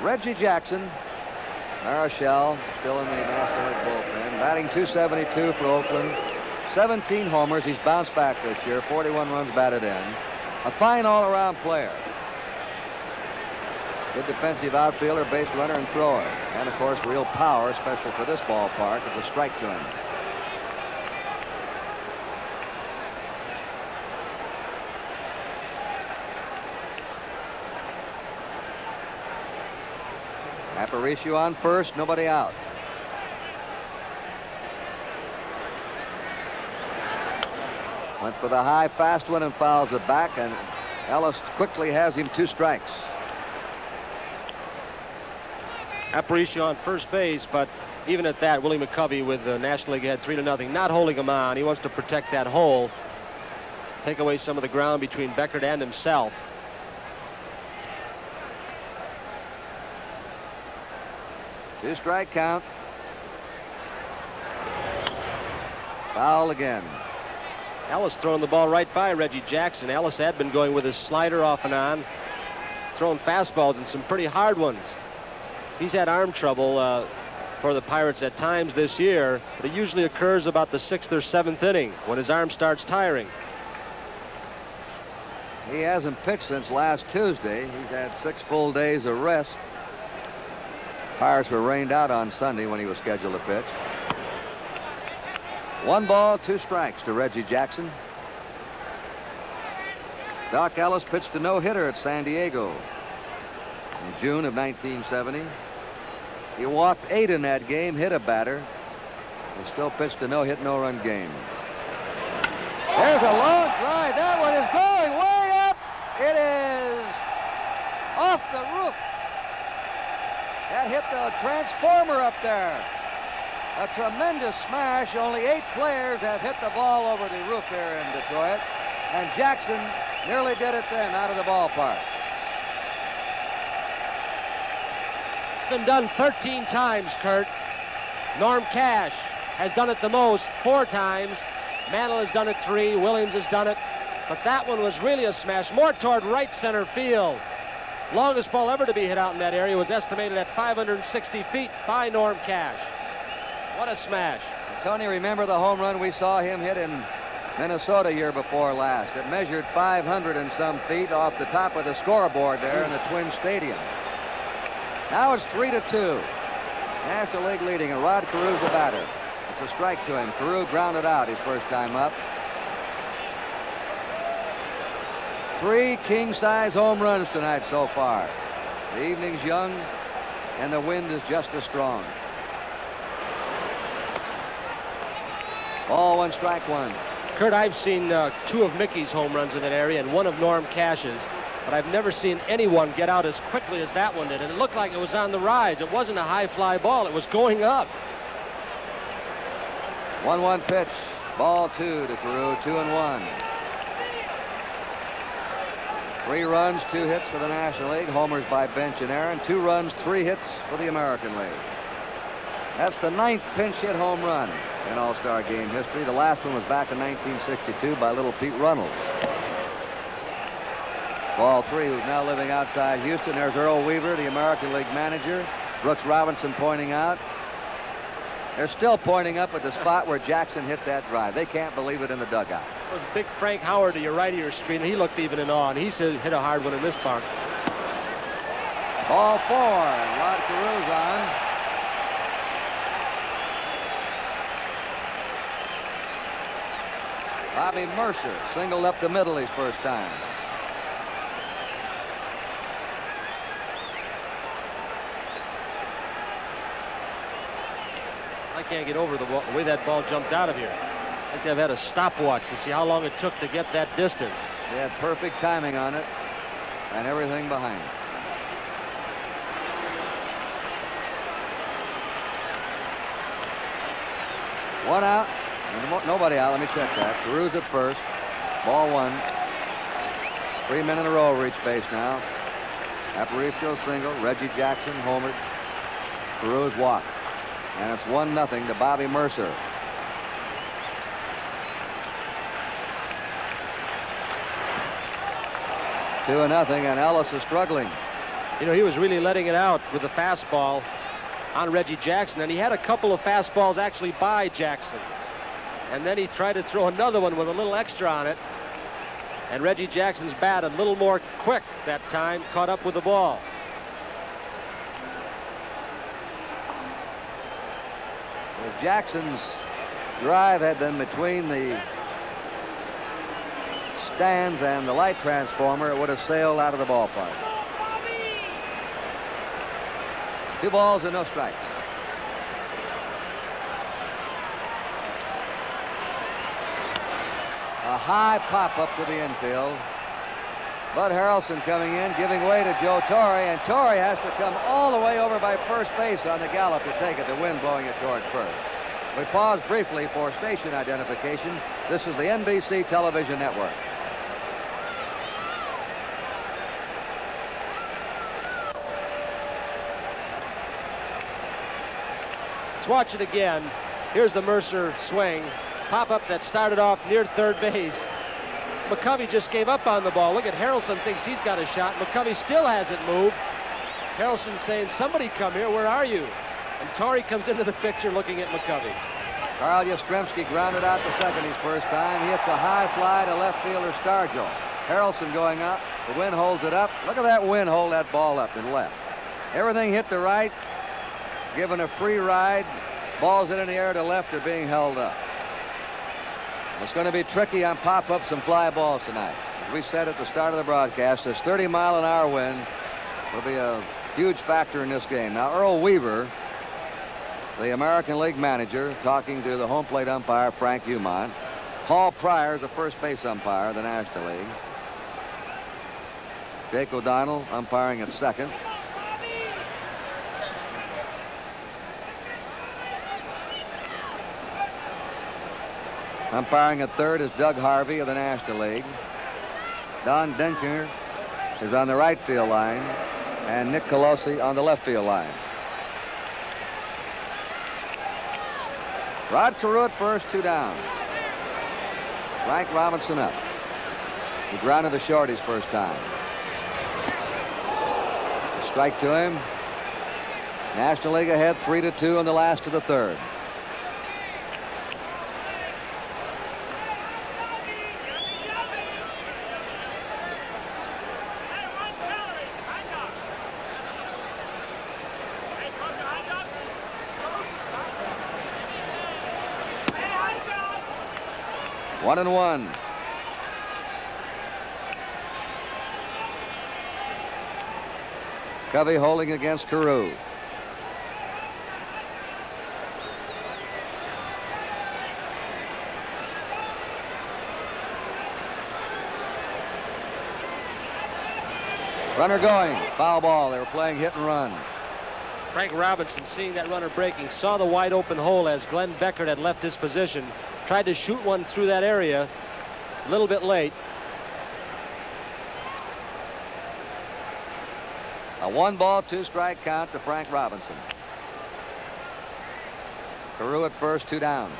Reggie Jackson, Marichal still in the National League bullpen, batting .272 for Oakland. 17 homers. He's bounced back this year. 41 runs batted in. A fine all-around player. Good defensive outfielder, base runner, and thrower. And, of course, real power, especially for this ballpark, at the strike to him. Aparicio on first, nobody out. Went for the high, fast one and fouls it back, and Ellis quickly has him 2 strikes. Aparicio on first base, but even at that, Willie McCovey with the National League ahead 3-0, not holding him on. He wants to protect that hole, take away some of the ground between Beckert and himself. Two-strike count. Foul again. Ellis throwing the ball right by Reggie Jackson. Ellis had been going with his slider off and on, throwing fastballs and some pretty hard ones. He's had arm trouble for the Pirates at times this year, but it usually occurs about the 6th or 7th inning when his arm starts tiring. He hasn't pitched since last Tuesday. He's had 6 full days of rest. Pirates were rained out on Sunday when he was scheduled to pitch. 1 ball, 2 strikes to Reggie Jackson. Doc Ellis pitched a no-hitter at San Diego in June of 1970. He walked 8 in that game, hit a batter, and still pitched a no-hit, no-run game. There's a long drive. That one is going way up. It is off the roof. That hit the transformer up there. A tremendous smash. Only 8 players have hit the ball over the roof here in Detroit. And Jackson nearly did it then out of the ballpark. It's been done 13 times, Kurt. Norm Cash has done it the most, 4 times. Mantle has done it 3. Williams has done it. But that one was really a smash, more toward right center field. Longest ball ever to be hit out in that area was estimated at 560 feet by Norm Cash. What a smash. Tony, remember the home run we saw him hit in Minnesota year before last? It measured 500 and some feet off the top of the scoreboard there in the Twin Stadium. Now it's 3-2. National League leading, and Rod Carew's the batter. It's a strike to him. Carew grounded out his first time up. 3 king-size home runs tonight so far. The evening's young, and the wind is just as strong. Ball 1, strike 1. Kurt, I've seen 2 of Mickey's home runs in that area and 1 of Norm Cash's, but I've never seen anyone get out as quickly as that one did, and it looked like it was on the rise. It wasn't a high fly ball. It was going up. 1-1 pitch. Ball 2 to Carew, 2-1. 3 runs, 2 hits for the National League. Homers by Bench and Aaron. 2 runs, 3 hits for the American League. That's the 9th pinch hit home run in All-Star game history. The last one was back in 1962 by little Pete Runnels. Ball 3, who's now living outside Houston. There's Earl Weaver, the American League manager. Brooks Robinson pointing out. They're still pointing up at the spot where Jackson hit that drive. They can't believe it in the dugout. It was big Frank Howard to your right of your screen. He looked even in awe, and he said hit a hard one in this park. Ball 4, and Rod Carew's on. Bobby Mercer singled up the middle his first time. I can't get over the way that ball jumped out of here. I think they've had a stopwatch to see how long it took to get that distance. They had perfect timing on it and everything behind it. One out. Nobody out. Let me check that. Carew's at first. Ball 1. 3 men in a row reach base now. Aparicio single. Reggie Jackson homered. Carew's walked. And it's 1-0 to Bobby Mercer. Two and nothing, and Ellis is struggling. You know, he was really letting it out with the fastball on Reggie Jackson, and he had a couple of fastballs actually by Jackson. And then he tried to throw another one with a little extra on it. And Reggie Jackson's bat a little more quick that time, caught up with the ball. If Jackson's drive had been between the stands and the light transformer, it would have sailed out of the ballpark. 2 balls and no strikes. A high pop up to the infield. Bud Harrelson coming in, giving way to Joe Torre, and Torre has to come all the way over by first base on the gallop to take it, the wind blowing it toward first. We pause briefly for station identification. This is the NBC television network. Let's watch it again. Here's the Mercer swing. Pop-up that started off near third base. McCovey just gave up on the ball. Look at Harrelson, thinks he's got a shot. McCovey still hasn't moved. Harrelson saying, somebody come here, where are you? And Torre comes into the picture looking at McCovey. Carl Yastrzemski grounded out to second his first time. He hits a high fly to left fielder Stargell. Harrelson going up. The wind holds it up. Look at that wind hold that ball up and left. Everything hit the right, given a free ride. Balls in the air to left are being held up. It's going to be tricky on pop-ups and fly balls tonight. As we said at the start of the broadcast, this 30-mile-an-hour wind will be a huge factor in this game. Now, Earl Weaver, the American League manager, talking to the home plate umpire, Frank Umont. Paul Pryor is the first base umpire of the National League. Jake O'Donnell umpiring at second. Umpiring at third is Doug Harvey of the National League. Don Denker is on the right field line, and Nick Colosi on the left field line. Rod Carew at first, 2 down. Frank Robinson up. He grounded to short his first time. A strike to him. National League ahead 3-2 in the last of the third. One and one. Covey holding against Carew. Runner going. Foul ball. They were playing hit and run. Frank Robinson, seeing that runner breaking, saw the wide open hole as Glenn Beckert had left his position. Tried to shoot one through that area. A little bit late. A 1-ball, 2-strike count to Frank Robinson. Carew at first, 2 down.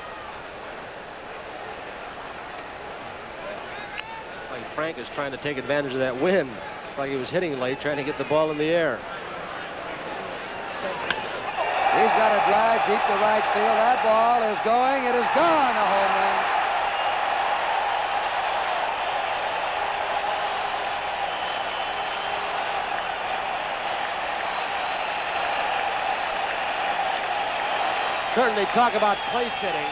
Like Frank is trying to take advantage of that wind. Like he was hitting late, trying to get the ball in the air. He's got a drive deep to right field. That ball is going. It is gone. A home run. Certainly talk about place hitting.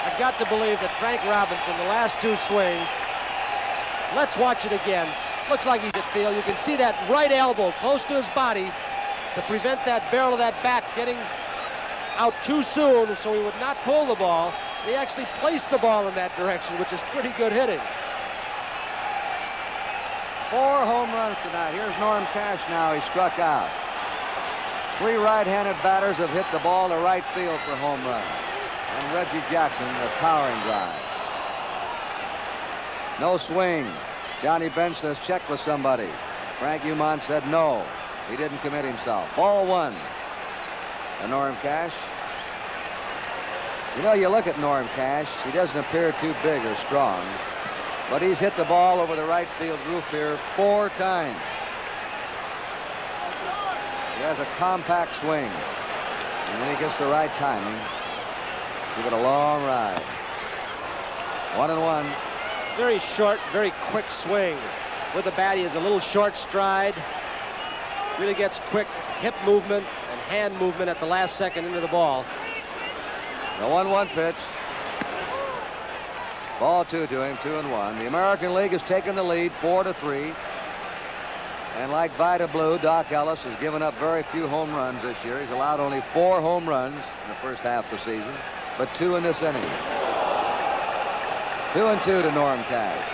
I've got to believe that Frank Robinson, the last 2 swings. Let's watch it again. Looks like he's at field. You can see that right elbow close to his body to prevent that barrel of that bat getting out too soon so he would not pull the ball. He actually placed the ball in that direction, which is pretty good hitting. 4 home runs tonight. Here's Norm Cash now. He struck out. 3 right-handed batters have hit the ball to right field for home runs. And Reggie Jackson, a towering drive. No swing. Johnny Bench says check with somebody. Frank Umont said no. He didn't commit himself. Ball 1. And Norm Cash. You know, you look at Norm Cash, he doesn't appear too big or strong, but he's hit the ball over the right field roof here 4 times. He has a compact swing, and when he gets the right timing, give it a long ride. 1 and 1. very short, very quick swing. With the bat, he has a little short stride. Really gets quick hip movement and hand movement at the last second into the ball. The 1-1 pitch. Ball 2 to him, 2-1. The American League has taken the lead 4-3. And like Vida Blue, Doc Ellis has given up very few home runs this year. He's allowed only 4 home runs in the first half of the season, but 2 in this inning. 2-2 to Norm Cash.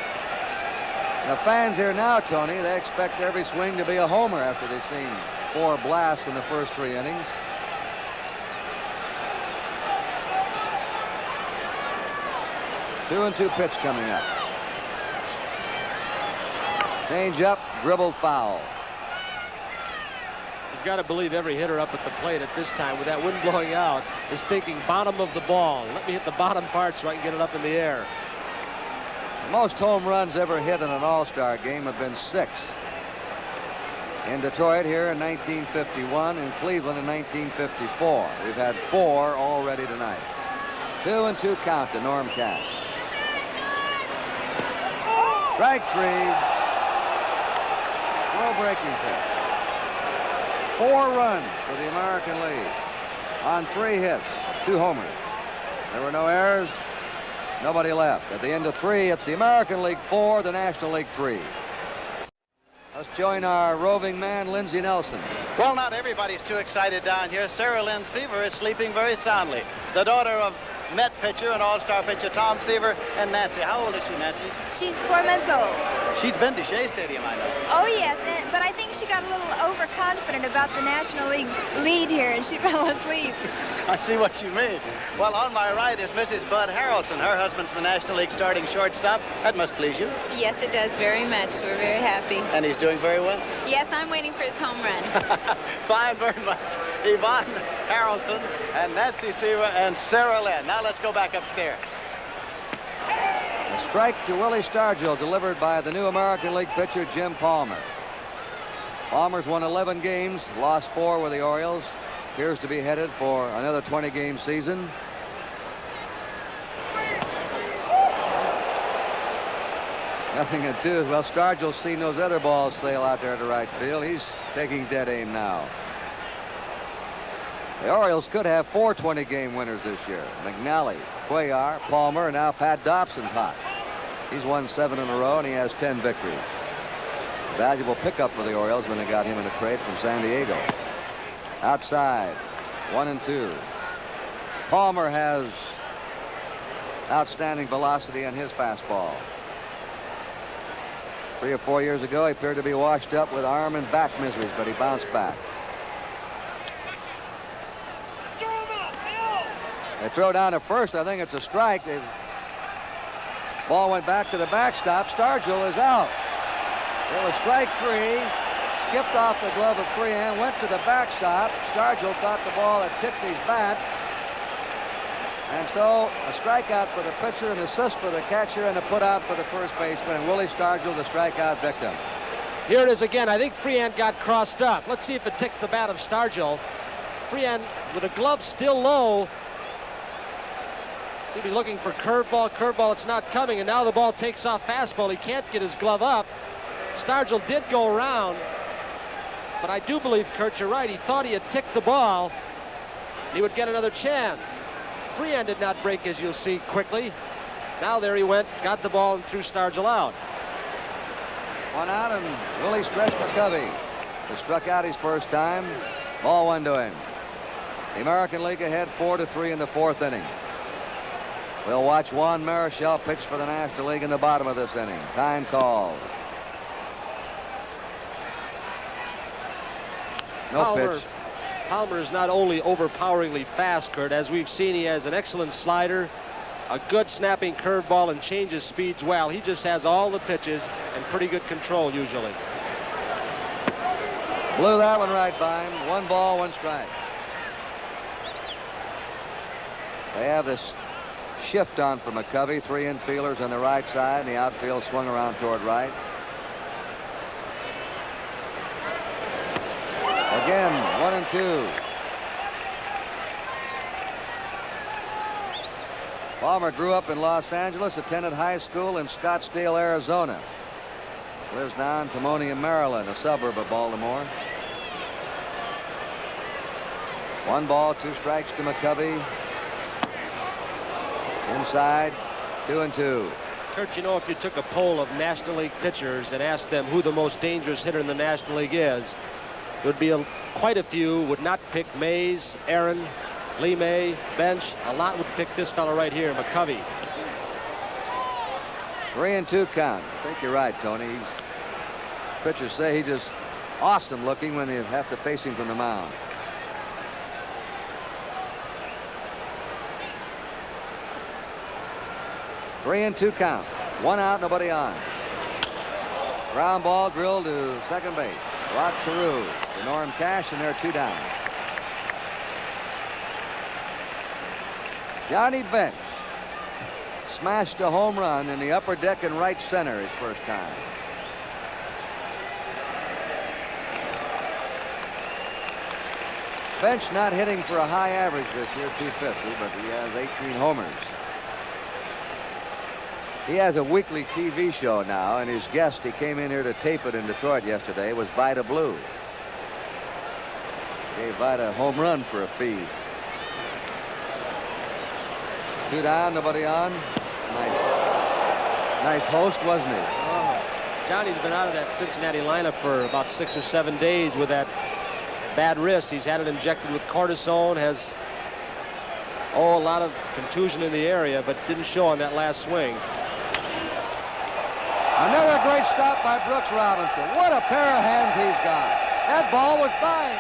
The fans here now, Tony, they expect every swing to be a homer after they've seen 4 blasts in the first 3 innings. Two and 2 pitch coming up. Change up, dribbled foul. You've got to believe every hitter up at the plate at this time with that wind blowing out is thinking bottom of the ball. Let me hit the bottom part so I can get it up in the air. The most home runs ever hit in an all-star game have been 6. In Detroit here in 1951, in Cleveland in 1954. We've had 4 already tonight. 2-2 count to Norm Cash. Strike 3. Slow breaking pitch. 4 runs for the American League on 3 hits, 2 homers. There were no errors, nobody left. At the end of 3, it's the American League 4, the National League 3. Let's join our roving man, Lindsey Nelson. Well, not everybody's too excited down here. Sarah Lynn Seaver is sleeping very soundly. The daughter of Met pitcher and all-star pitcher Tom Seaver and Nancy. How old is she, Nancy? She's 4 months old. She's been to Shea Stadium, I know. Oh, yes, but I think she got a little overconfident about the National League lead here, and she fell asleep. I see what you mean. Well, on my right is Mrs. Bud Harrelson. Her husband's the National League starting shortstop. That must please you. Yes, it does very much. We're very happy. And he's doing very well? Yes, I'm waiting for his home run. Fine, very much. Yvonne Harrelson and Nancy Seaver and Sarah Lynn. Now let's go back upstairs. A strike to Willie Stargell delivered by the new American League pitcher Jim Palmer. Palmer's won 11 games, lost 4 with the Orioles. Appears to be headed for another 20-game season. Nothing in 2. Well, Stargell's seen those other balls sail out there to right field. He's taking dead aim now. The Orioles could have 4 20-game winners this year. McNally, Cuellar, Palmer, and now Pat Dobson's hot. He's won 7 in a row, and he has 10 victories. Valuable pickup for the Orioles when they got him in a trade from San Diego. Outside, 1-2. Palmer has outstanding velocity on his fastball. 3 or 4 years ago, he appeared to be washed up with arm and back miseries, but he bounced back. They throw down to first. I think it's a strike. The ball went back to the backstop. Stargell is out. It was strike 3. Skipped off the glove of Freehan, went to the backstop. Stargell thought the ball had tipped his bat. And so a strikeout for the pitcher, an assist for the catcher, and a put out for the first baseman. And Willie Stargell, the strikeout victim. Here it is again. I think Freehan got crossed up. Let's see if it ticks the bat of Stargell. Freehan with a glove still low. See if he's looking for curveball. Curveball, it's not coming. And now the ball takes off fastball. He can't get his glove up. Stargell did go around. But I do believe, Kurt, you're right. He thought he had ticked the ball. He would get another chance. Freehan did not break, as you'll see quickly. Now there he went, got the ball, and threw Stargell out. 1 out, and Willie stretched McCovey, who struck out his first time. Ball 1 to him. The American League ahead 4-3 in the 4th inning. We'll watch Juan Marichal pitch for the National League in the bottom of this inning. Time called. No pitch. Palmer is not only overpoweringly fast, Kurt. As we've seen, he has an excellent slider, a good snapping curveball, and changes speeds well. He just has all the pitches and pretty good control usually. Blew that one right by him. 1 ball, 1 strike. They have this shift on for McCovey. 3 infielders on the right side, and the outfield swung around toward right. Again, 1-2. Palmer grew up in Los Angeles, attended high school in Scottsdale, Arizona. Lives now in Timonium, Maryland, a suburb of Baltimore. 1 ball, 2 strikes to McCovey. Inside, 2-2. Kurt, you know, if you took a poll of National League pitchers and asked them who the most dangerous hitter in the National League is, there would be quite a few would not pick Mays, Aaron, Lee May, Bench. A lot would pick this fellow right here, McCovey. 3-2 count. I think you're right, Tony. Pitchers say he's just awesome looking when they have to face him from the mound. Three and 2 count. 1 out, nobody on. Ground ball drilled to second base. Rod Carew to Norm Cash, and they're 2 down. Johnny Bench smashed a home run in the upper deck in right center his first time. Bench not hitting for a high average this year, 250, but he has 18 homers. He has a weekly TV show now, and his guest, he came in here to tape it in Detroit yesterday, was Vida Blue. Gave Vida a home run for a feed. 2 down, nobody on. Nice host, wasn't he? Oh, Johnny's been out of that Cincinnati lineup for about 6 or 7 days with that bad wrist. He's had it injected with cortisone, has a lot of contusion in the area, but didn't show on that last swing. Another great stop by Brooks Robinson. What a pair of hands he's got. That ball was fine.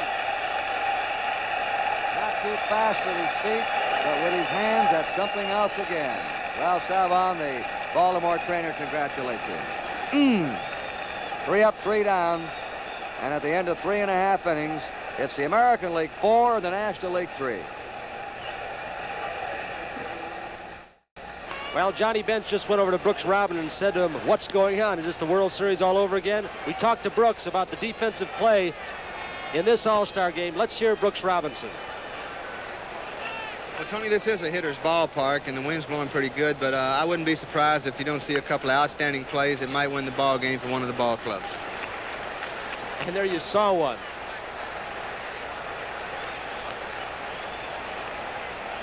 Not too fast with his feet, but with his hands, that's something else again. Ralph Salvon, the Baltimore trainer, congratulates him. 3 up, 3 down. And at the end of 3.5 innings, it's the American League 4 and the National League 3. Well, Johnny Bench just went over to Brooks Robinson and said to him, what's going on? Is this the World Series all over again? We talked to Brooks about the defensive play in this All-Star game. Let's hear Brooks Robinson. Well, Tony, this is a hitter's ballpark, and the wind's blowing pretty good, but I wouldn't be surprised if you don't see a couple of outstanding plays that might win the ball game for one of the ball clubs. And there you saw one.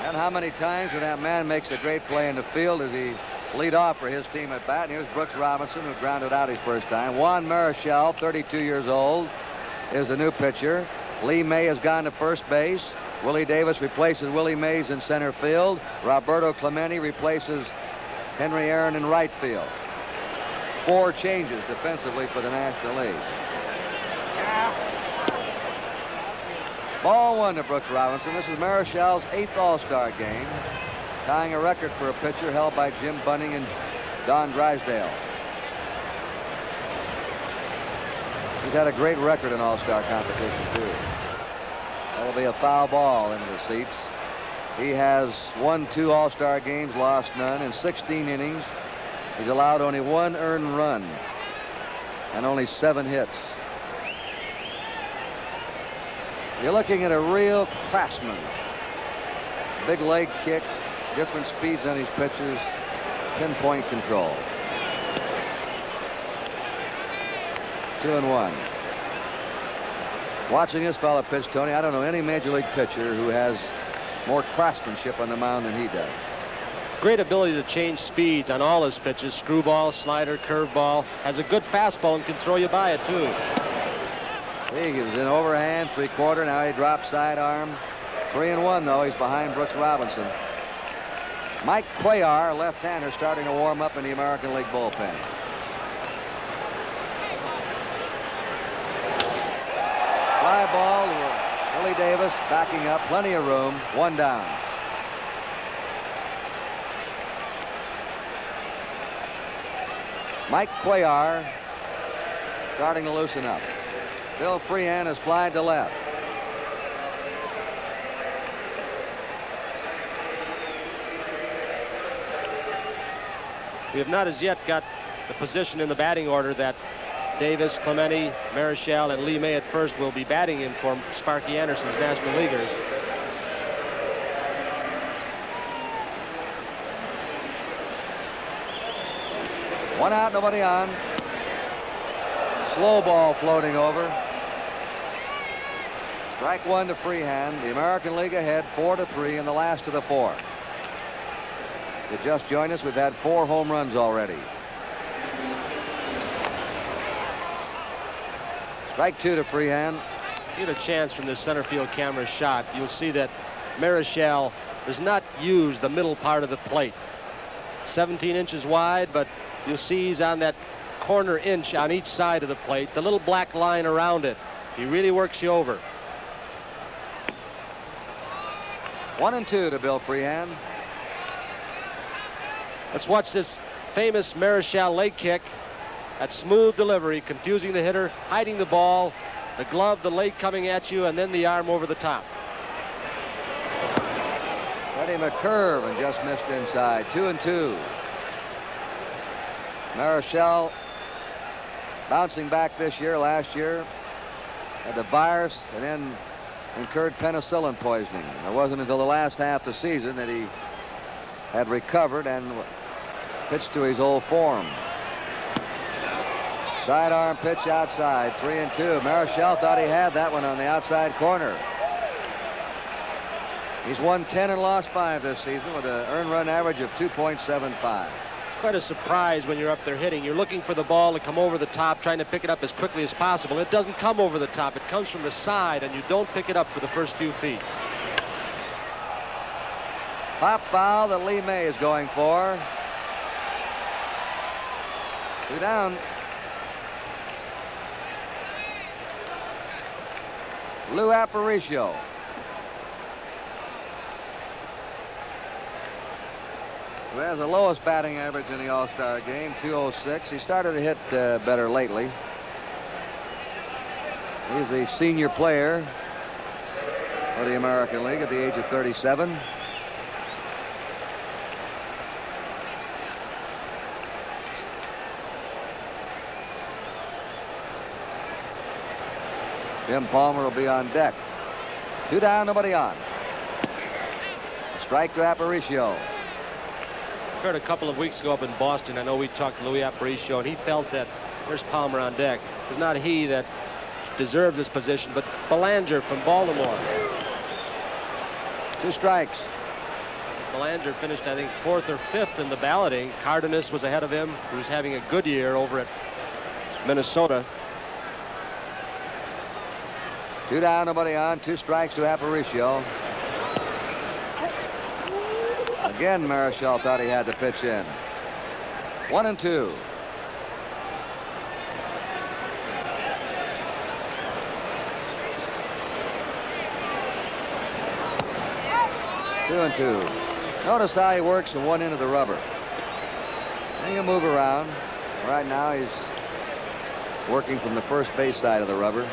And how many times when that man makes a great play in the field does he lead off for his team at bat? And here's Brooks Robinson, who grounded out his first time. Juan Marichal, 32 years old, is the new pitcher. Lee May has gone to first base. Willie Davis replaces Willie Mays in center field. Roberto Clemente replaces Henry Aaron in right field. 4 changes defensively for the National League. Ball 1 to Brooks Robinson. This is Marichal's 8th All-Star game, tying a record for a pitcher held by Jim Bunning and Don Drysdale. He's had a great record in All-Star competition, too. That'll be a foul ball into the seats. He has won 2 All-Star games, lost none. In 16 innings, he's allowed only 1 earned run and only 7 hits. You're looking at a real craftsman. Big leg kick, different speeds on his pitches, pinpoint control. 2-1. Watching this fella pitch, Tony, I don't know any major league pitcher who has more craftsmanship on the mound than he does. Great ability to change speeds on all his pitches. Screwball, slider, curveball. Has a good fastball and can throw you by it, too. See, he was in overhand, 3/4. Now he drops sidearm. 3-1, though. He's behind Brooks Robinson. Mike Cuellar, left-hander, starting to warm up in the American League bullpen. Fly ball to Willie Davis, backing up, plenty of room, 1 down. Mike Cuellar starting to loosen up. Bill Freehan has flied to left. We have not as yet got the position in the batting order that Davis, Clemente, Marichal, and Lee May at first will be batting in for Sparky Anderson's National Leaguers. One out, nobody on. Slow ball floating over. Strike one to Freehand. The American League ahead 4-3 in the last of the fourth. If you just joined us, we've had 4 home runs already. Strike two to Freehand. Get a chance from this center field camera shot. You'll see that Marichal does not use the middle part of the plate. 17 inches wide, but you'll see he's on that corner inch on each side of the plate, the little black line around it. He really works you over. 1-2 to Bill Freehand. Let's watch this famous Marichal leg kick. That smooth delivery, confusing the hitter, hiding the ball, the glove, the leg coming at you, and then the arm over the top. Got him a curve and just missed inside. 2-2. Marichal bouncing back this year. Last year had the virus and then incurred penicillin poisoning. It wasn't until the last half of the season that he had recovered and pitched to his old form. Sidearm pitch outside, 3-2. Marichal thought he had that one on the outside corner. He's won 10 and lost 5 this season with an earned run average of 2.75. It's quite a surprise when you're up there hitting. You're looking for the ball to come over the top, trying to pick it up as quickly as possible. It doesn't come over the top. It comes from the side, and you don't pick it up for the first few feet. Pop foul that Lee May is going for. 2 down. Lou Aparicio. Who has the lowest batting average in the All-Star game, 206. He started to hit better lately. He's a senior player for the American League at the age of 37. Jim Palmer will be on deck. 2 down, nobody on. Strike to Aparicio. Heard a couple of weeks ago up in Boston, I know we talked to Louis Aparicio, and he felt that there's Palmer on deck. It's not he that deserves this position, but Belanger from Baltimore. 2 strikes. Belanger finished, I think, 4th or 5th in the balloting. Cardenas was ahead of him, who was having a good year over at Minnesota. 2 down, nobody on. 2 strikes to Aparicio. Again, Marichal thought he had to pitch in. 1-2. Two and two. Notice how he works from one end of the rubber. And he'll move around. Right now he's working from the first base side of the rubber.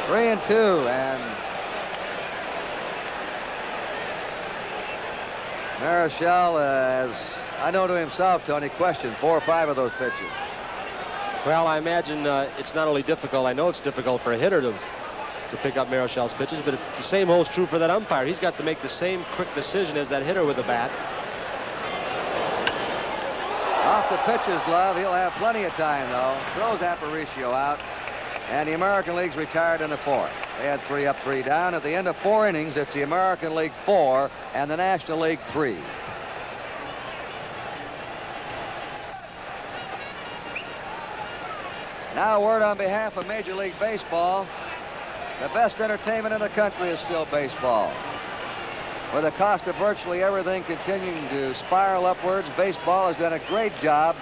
Three and two, and Marichal, as I know to himself, Tony, questioned 4 or 5 of those pitches. Well, I imagine it's not only difficult, I know it's difficult for a hitter to pick up Marichal's pitches, but the same holds true for that umpire. He's got to make the same quick decision as that hitter with the bat. Off the pitcher's glove, he'll have plenty of time, though. Throws Aparicio out. And the American League's retired in the 4th. They had 3 up, 3 down. At the end of 4 innings, it's the American League 4 and the National League 3. Now a word on behalf of Major League Baseball. The best entertainment in the country is still baseball. With the cost of virtually everything continuing to spiral upwards, baseball has done a great job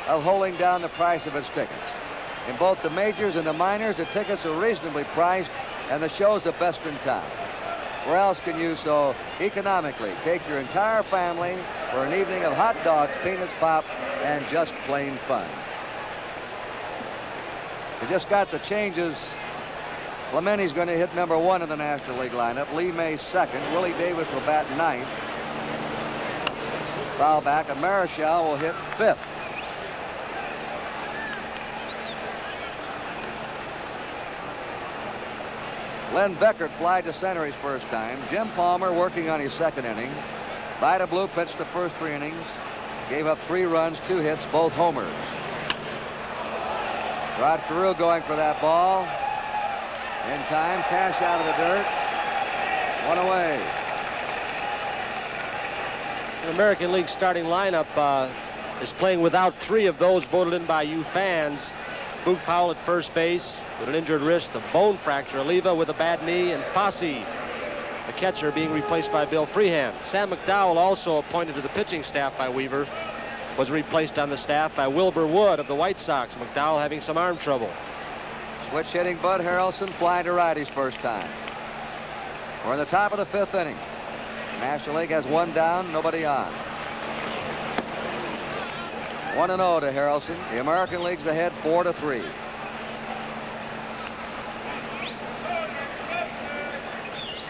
of holding down the price of its tickets. In both the majors and the minors, the tickets are reasonably priced, and the show's the best in town. Where else can you so economically take your entire family for an evening of hot dogs, peanuts, pop, and just plain fun? We just got the changes. Clemente's going to hit #1 in the National League lineup. Lee May 2nd. Willie Davis will bat 9th. Foul back, and Marichal will hit 5th. Len Beckert flied to center his first time. Jim Palmer working on his second inning. Vida Blue pitched the first 3 innings. Gave up 3 runs, 2 hits, both homers. Rod Carew going for that ball. In time, Cash out of the dirt. 1 away. The American League starting lineup is playing without 3 of those voted in by you fans. Boog Powell at first base with an injured wrist, a bone fracture. Oliva with a bad knee, and Fosse, the catcher, being replaced by Bill Freehand. Sam McDowell, also appointed to the pitching staff by Weaver, was replaced on the staff by Wilbur Wood of the White Sox. McDowell having some arm trouble. Switch hitting Bud Harrelson flying to right his first time. We're in the top of the 5th inning. National League has 1 down, nobody on. 1-0 to Harrelson. The American League's ahead 4-3.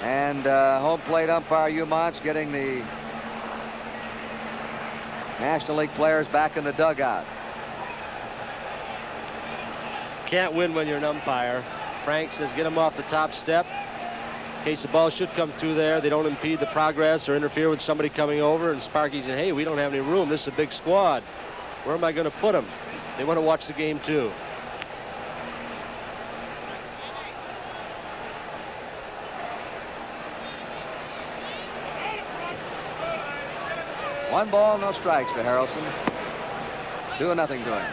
And home plate umpire Hugh Montz getting the National League players back in the dugout. Can't win when you're an umpire. Frank says get him off the top step. In case the ball should come through there, they don't impede the progress or interfere with somebody coming over. And Sparky said, hey, we don't have any room. This is a big squad. Where am I going to put them? They want to watch the game too. One ball, no strikes to Harrelson. 2-0 to him.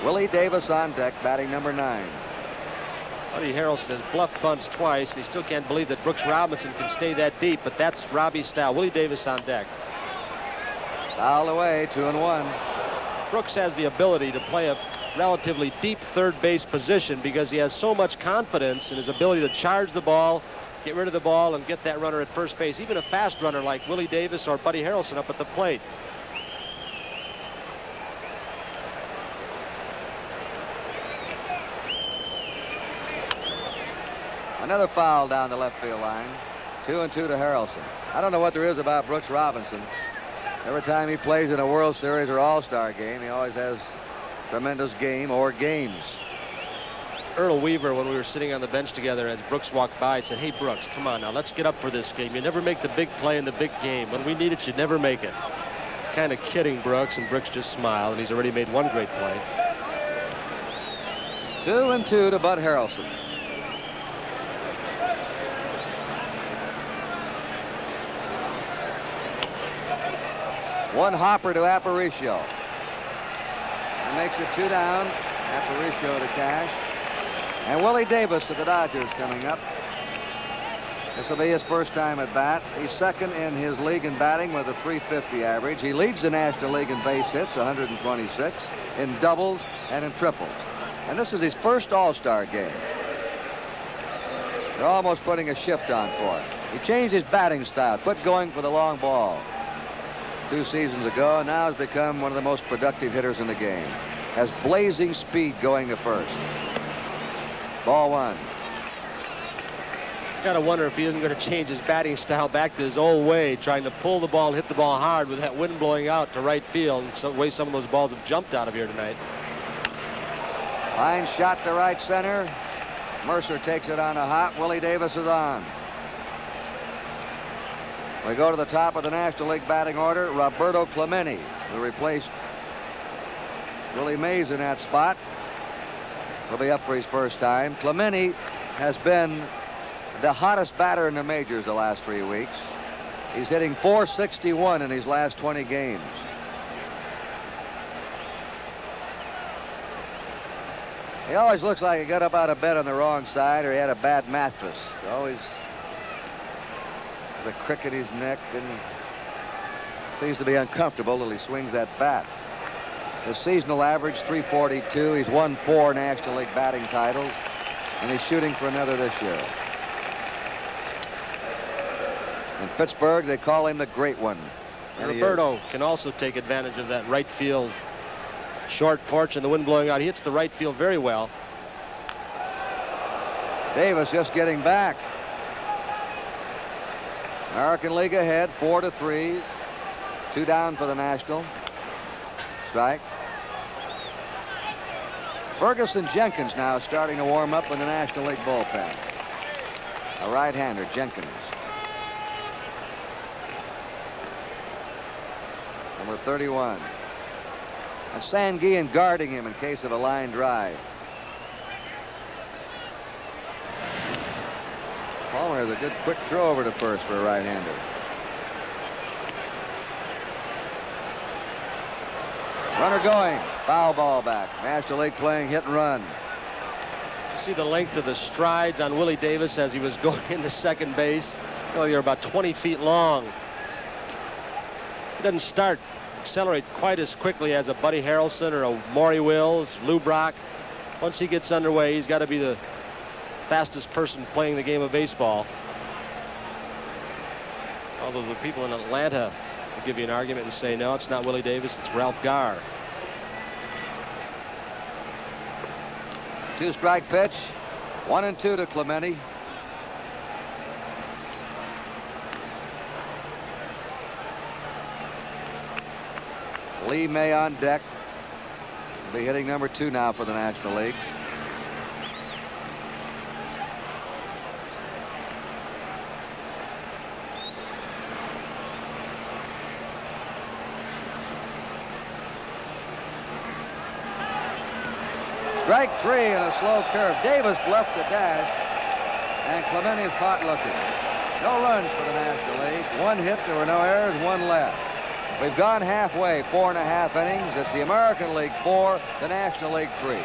Willie Davis on deck, batting number 9. Buddy Harrelson has bluffed bunts twice, and he still can't believe that Brooks Robinson can stay that deep, but that's Robbie's style. Willie Davis on deck. Foul away, 2-1. Brooks has the ability to play a relatively deep third base position because he has so much confidence in his ability to charge the ball, get rid of the ball, and get that runner at first base. Even a fast runner like Willie Davis or Buddy Harrelson up at the plate. Another foul down the left field line. 2-2 to Harrelson. I don't know what there is about Brooks Robinson. Every time he plays in a World Series or All-Star game, he always has tremendous game or games. Earl Weaver, when we were sitting on the bench together as Brooks walked by, said, hey, Brooks, come on now, let's get up for this game. You never make the big play in the big game. When we need it, you never make it. Kind of kidding Brooks, and Brooks just smiled, and he's already made 1 great play. 2-2 to Bud Harrelson. One hopper to Aparicio. That makes it 2 down. Aparicio to Cash. And Willie Davis of the Dodgers coming up. This will be his first time at bat. He's second in his league in batting with a .350 average. He leads the National League in base hits, 126, in doubles and in triples. And this is his first All-Star game. They're almost putting a shift on for him. He changed his batting style, quit going for the long ball 2 seasons ago, and now has become one of the most productive hitters in the game. Has blazing speed going to first. Ball 1. Got to wonder if he isn't going to change his batting style back to his old way, trying to pull the ball and hit the ball hard with that wind blowing out to right field. And the way some of those balls have jumped out of here tonight. Line shot to right center. Mercer takes it on a hop. Willie Davis is on. We go to the top of the National League batting order. Roberto Clemente, who replaced Willie Mays in that spot. He'll be up for his first time. Clemente has been the hottest batter in the majors the last 3 weeks. He's hitting .461 in his last 20 games. He always looks like he got up out of bed on the wrong side or he had a bad mattress. Always has a crick in his neck and seems to be uncomfortable till he swings that bat. His seasonal average, .342. He's won 4 National League batting titles, and he's shooting for another this year. In Pittsburgh, they call him the Great One. Roberto can also take advantage of that right field short porch and the wind blowing out. He hits the right field very well. Davis just getting back. American League ahead, 4-3. 2 down for the National. Strike. Ferguson Jenkins now starting to warm up in the National League bullpen. A right-hander, Jenkins. Number 31. And Sanguillen guarding him in case of a line drive. Palmer has a good quick throw over to first for a right-hander. Runner going. Foul ball back. National League playing hit and run. You see the length of the strides on Willie Davis as he was going into second base. Oh, you're about 20 feet long. He doesn't accelerate quite as quickly as a Buddy Harrelson or a Maury Wills, Lou Brock. Once he gets underway, he's got to be the fastest person playing the game of baseball. Although the people in Atlanta will give you an argument and say, no, it's not Willie Davis, it's Ralph Garr. 2-strike pitch. 1-2 to Clemente. Lee May on deck. Will be hitting number 2 now for the National League. Strike 3 and a slow curve. Davis bluffed the dash, and Clemente caught looking. No runs for the National League. 1 hit, there were no errors, 1 left. We've gone halfway, 4.5 innings. It's the American League 4, the National League 3.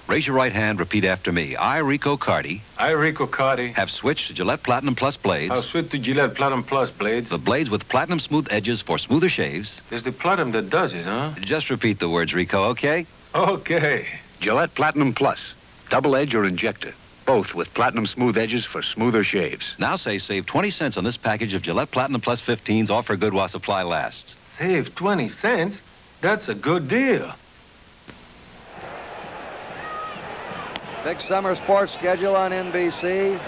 Raise your right hand, repeat after me. I, Rico Carty. I, Rico Carty. Have switched to Gillette Platinum Plus blades. I'll switch to Gillette Platinum Plus blades. The blades with platinum smooth edges for smoother shaves. It's the platinum that does it, huh? Just repeat the words, Rico, okay? Okay. Gillette Platinum Plus. Double edge or injector. Both with platinum smooth edges for smoother shaves. Now say save 20 cents on this package of Gillette Platinum Plus 15s. Offer good while supply lasts. Save 20 cents? That's a good deal. Big summer sports schedule on NBC.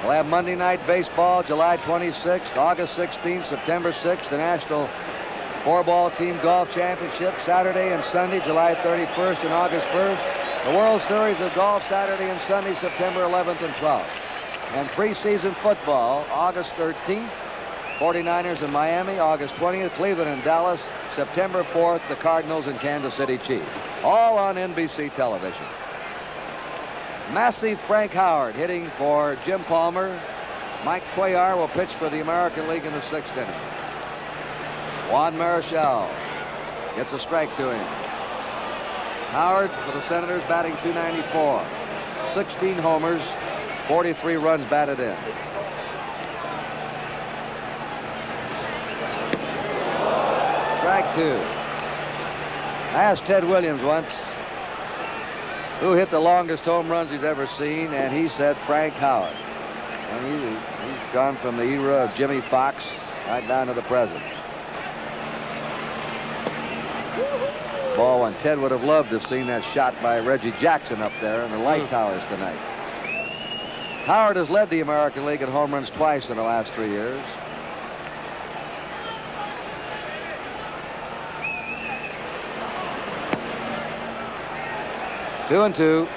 We'll have Monday Night Baseball, July 26th, August 16th, September 6th, the National 4-Ball Team Golf Championship, Saturday and Sunday, July 31st and August 1st. The World Series of Golf, Saturday and Sunday, September 11th and 12th. And preseason football, August 13th, 49ers in Miami, August 20th, Cleveland and Dallas, September 4th, the Cardinals and Kansas City Chiefs. All on NBC television. Massive Frank Howard hitting for Jim Palmer. Mike Cuellar will pitch for the American League in the 6th inning. Juan Marichal gets a strike to him. Howard for the Senators batting .294. 16 homers, 43 runs batted in. Strike 2. I asked Ted Williams once who hit the longest home runs he's ever seen, and he said Frank Howard. And he's gone from the era of Jimmy Fox right down to the present. Ball one. Ted would have loved to have seen that shot by Reggie Jackson up there in the light towers tonight. Howard has led the American League in home runs twice in the last 3 years. Two and two.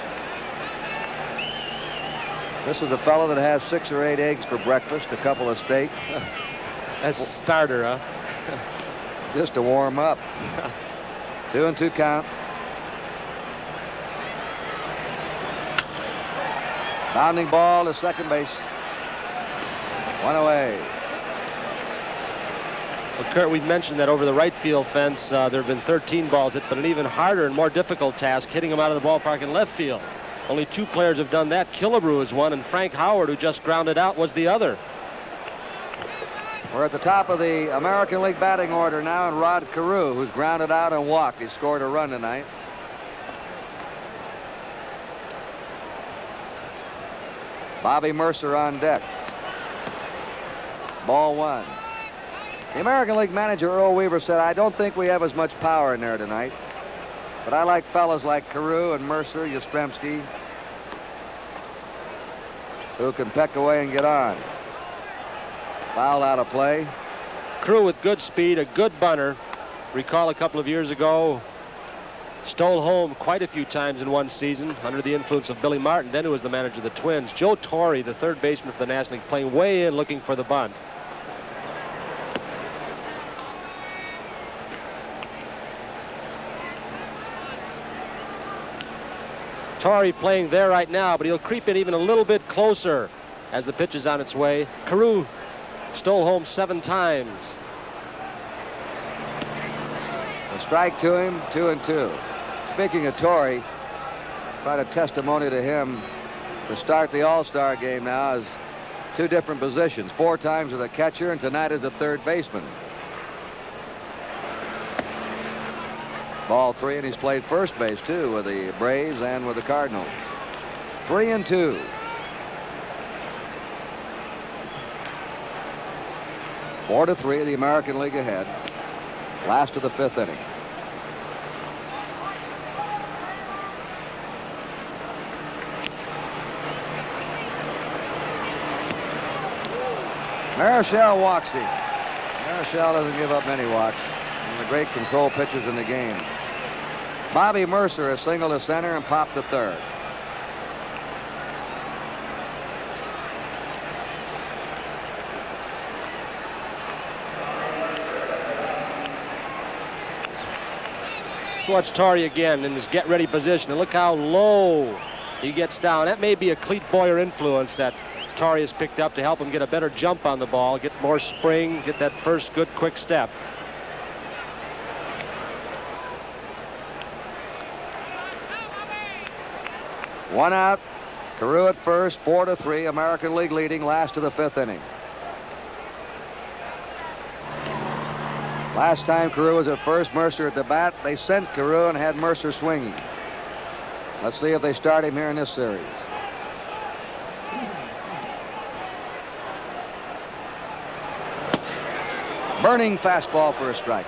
This is a fellow that has 6 or 8 eggs for breakfast, a couple of steaks. That's a starter, huh? Just to warm up. 2-2 count. Bounding ball to second base. 1 away. Well, Kurt, we've mentioned that over the right field fence, there have been 13 balls hit, but an even harder and more difficult task, hitting them out of the ballpark in left field. Only 2 players have done that. Killebrew is one, and Frank Howard, who just grounded out, was the other. We're at the top of the American League batting order now, and Rod Carew, who's grounded out and walked. He scored a run tonight. Bobby Mercer on deck. Ball 1. The American League manager, Earl Weaver, said, I don't think we have as much power in there tonight, but I like fellas like Carew and Mercer, Yastrzemski, who can peck away and get on. Foul out of play. Carew with good speed, a good bunter, Recall a couple of years ago, stole home quite a few times in one season under the influence of Billy Martin, then who was the manager of the Twins. Joe Torre, the third baseman for the National League, playing way in looking for the bunt. Torre playing there right now, but he'll creep in even a little bit closer as the pitch is on its way. Carew stole home 7 times. A strike to him, 2-2. Speaking of Torre, quite a testimony to him to start the All-Star game now as 2 different positions. 4 times as a catcher, and tonight as a third baseman. Ball 3, and he's played first base, too, with the Braves and with the Cardinals. 3-2. Four to 3, the American League ahead. Last of the 5th inning. Marichal walks him. Marichal doesn't give up many walks. One of the great control pitchers in the game. Bobby Mercer has singled to center and popped to third. Let's watch Torre again in his get-ready position, and look how low he gets down. That may be a Clete Boyer influence that Torre has picked up to help him get a better jump on the ball, get more spring, get that first good quick step. One out. Carew at first, 4-3. American League leading, last of the 5th inning. Last time Carew was at first, Mercer at the bat. They sent Carew and had Mercer swinging. Let's see if they start him here in this series. Burning fastball for a strike.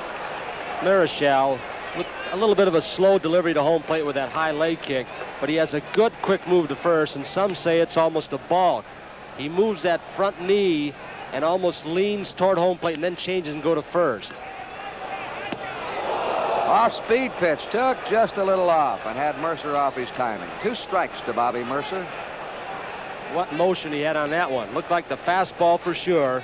Marichal with a little bit of a slow delivery to home plate with that high leg kick, but he has a good quick move to first, and some say it's almost a balk. He moves that front knee and almost leans toward home plate and then changes and go to first. Off-speed pitch, took just a little off and had Mercer off his timing. 2 strikes to Bobby Mercer. What motion he had on that one. Looked like the fastball for sure.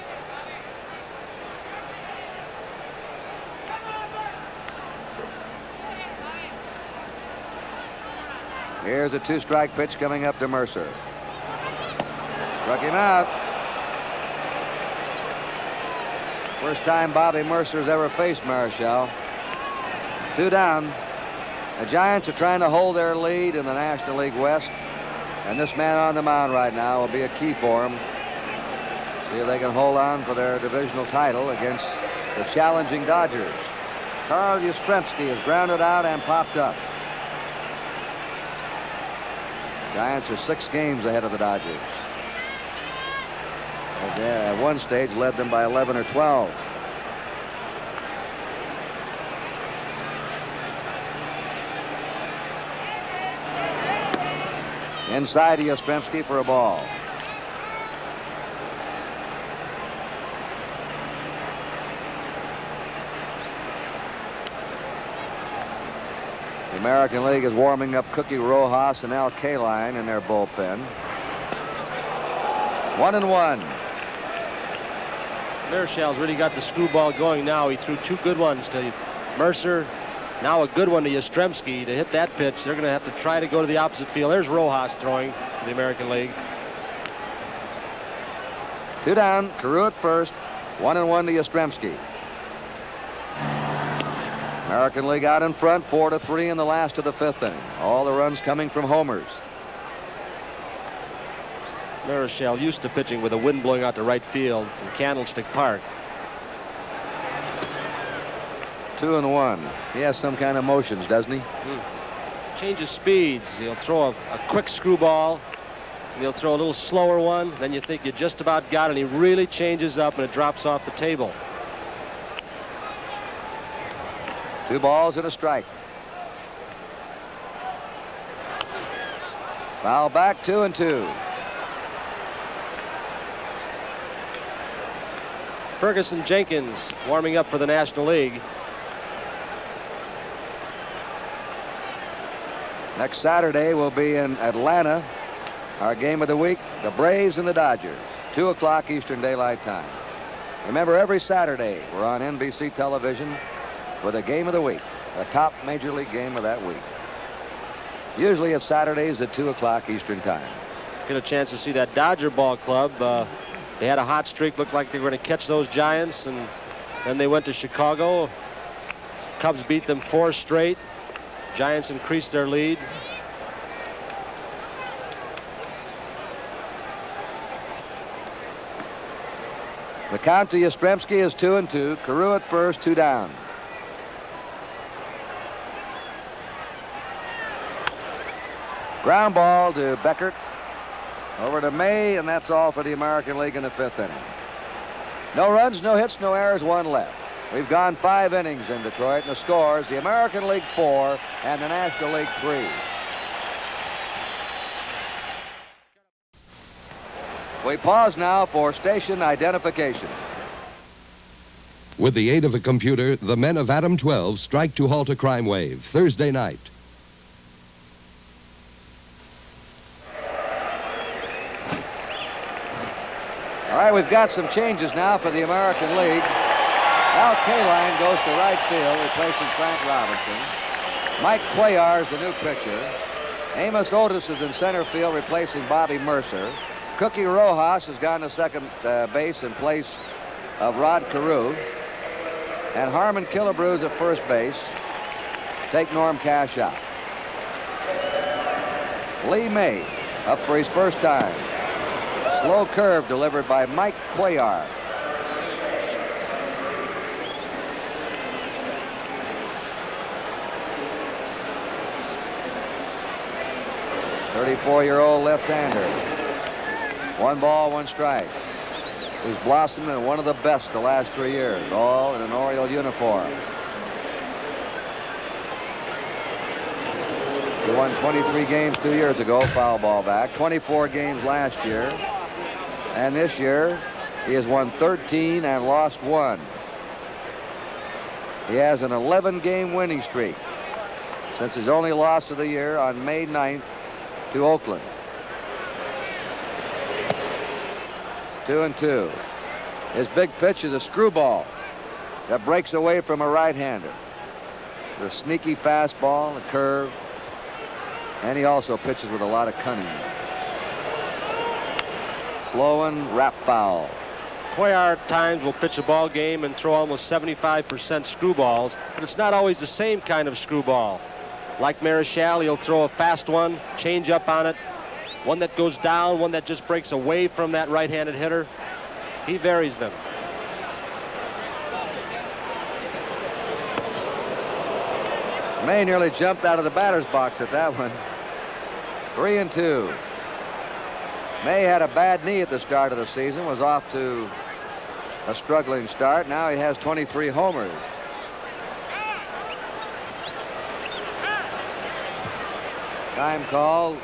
Here's a 2-strike pitch coming up to Mercer. Struck him out. First time Bobby Mercer's ever faced Marichal. 2 down. The Giants are trying to hold their lead in the National League West, and this man on the mound right now will be a key for them. See if they can hold on for their divisional title against the challenging Dodgers. Carl Yastrzemski is grounded out and popped up. Giants are 6 games ahead of the Dodgers. They at one stage led them by 11 or 12. Inside to Yastrzemski for a ball. The American League is warming up Cookie Rojas and Al Kaline in their bullpen. 1-1. Marichal's really got the screwball going now. He threw 2 good ones to Mercer. Now a good one to Yastrzemski to hit that pitch. They're going to have to try to go to the opposite field. There's Rojas throwing for the American League. 2 down. Carew at first. 1-1 to Yastrzemski. American League out in front, 4-3 in the last of the 5th inning. All the runs coming from homers. Marichal used to pitching with the wind blowing out to right field from Candlestick Park. 2-1. He has some kind of motions, doesn't he? Changes speeds. He'll throw a quick screwball. And he'll throw a little slower one. Then you think you just about got it, and he really changes up, and it drops off the table. 2 balls and a strike. Foul back, 2-2. Ferguson Jenkins warming up for the National League. Next Saturday, we'll be in Atlanta. Our game of the week, the Braves and the Dodgers, 2 o'clock Eastern Daylight Time. Remember, every Saturday, we're on NBC television with a game of the week, the top Major League game of that week. Usually it's Saturdays at 2 o'clock Eastern Time. Get a chance to see that Dodger ball club. They had a hot streak, looked like they were going to catch those Giants, and then they went to Chicago. Cubs beat them 4 straight. Giants increased their lead. The count to Yastrzemski is 2-2. Carew at first, 2 down. Ground ball to Beckert. Over to May, and that's all for the American League in the 5th inning. No runs, no hits, no errors, 1 left. We've gone 5 innings in Detroit, and the scores, the American League 4 and the National League 3. We pause now for station identification. With the aid of a computer, the men of Atom 12 strike to halt a crime wave Thursday night. All right, we've got some changes now for the American League. Al Kaline goes to right field, replacing Frank Robinson. Mike Cuellar is the new pitcher. Amos Otis is in center field, replacing Bobby Mercer. Cookie Rojas has gone to second base in place of Rod Carew. And Harmon Killebrew is at first base. Take Norm Cash out. Lee May up for his first time. Slow curve delivered by Mike Cuellar. .34-year-old left-hander. 1 ball, 1 strike. Who's blossomed in one of the best the last 3 years, all in an Oriole uniform. He won 23 games 2 years ago, foul ball back. 24 games last year. And this year, he has won 13 and lost 1. He has an 11-game winning streak since his only loss of the year on May 9th to Oakland. 2-2. His big pitch is a screwball that breaks away from a right-hander. The sneaky fastball, the curve, and he also pitches with a lot of cunning. Slow one, wrap foul. Cuellar at times will pitch a ball game and throw almost 75% screwballs, but it's not always the same kind of screwball. Like Marichal, he'll throw a fast one, change up on it, one that goes down, one that just breaks away from that right-handed hitter. He varies them. May nearly jumped out of the batter's box at that one. 3-2. May had a bad knee at the start of the season, was off to a struggling start. Now he has 23 homers. Time call.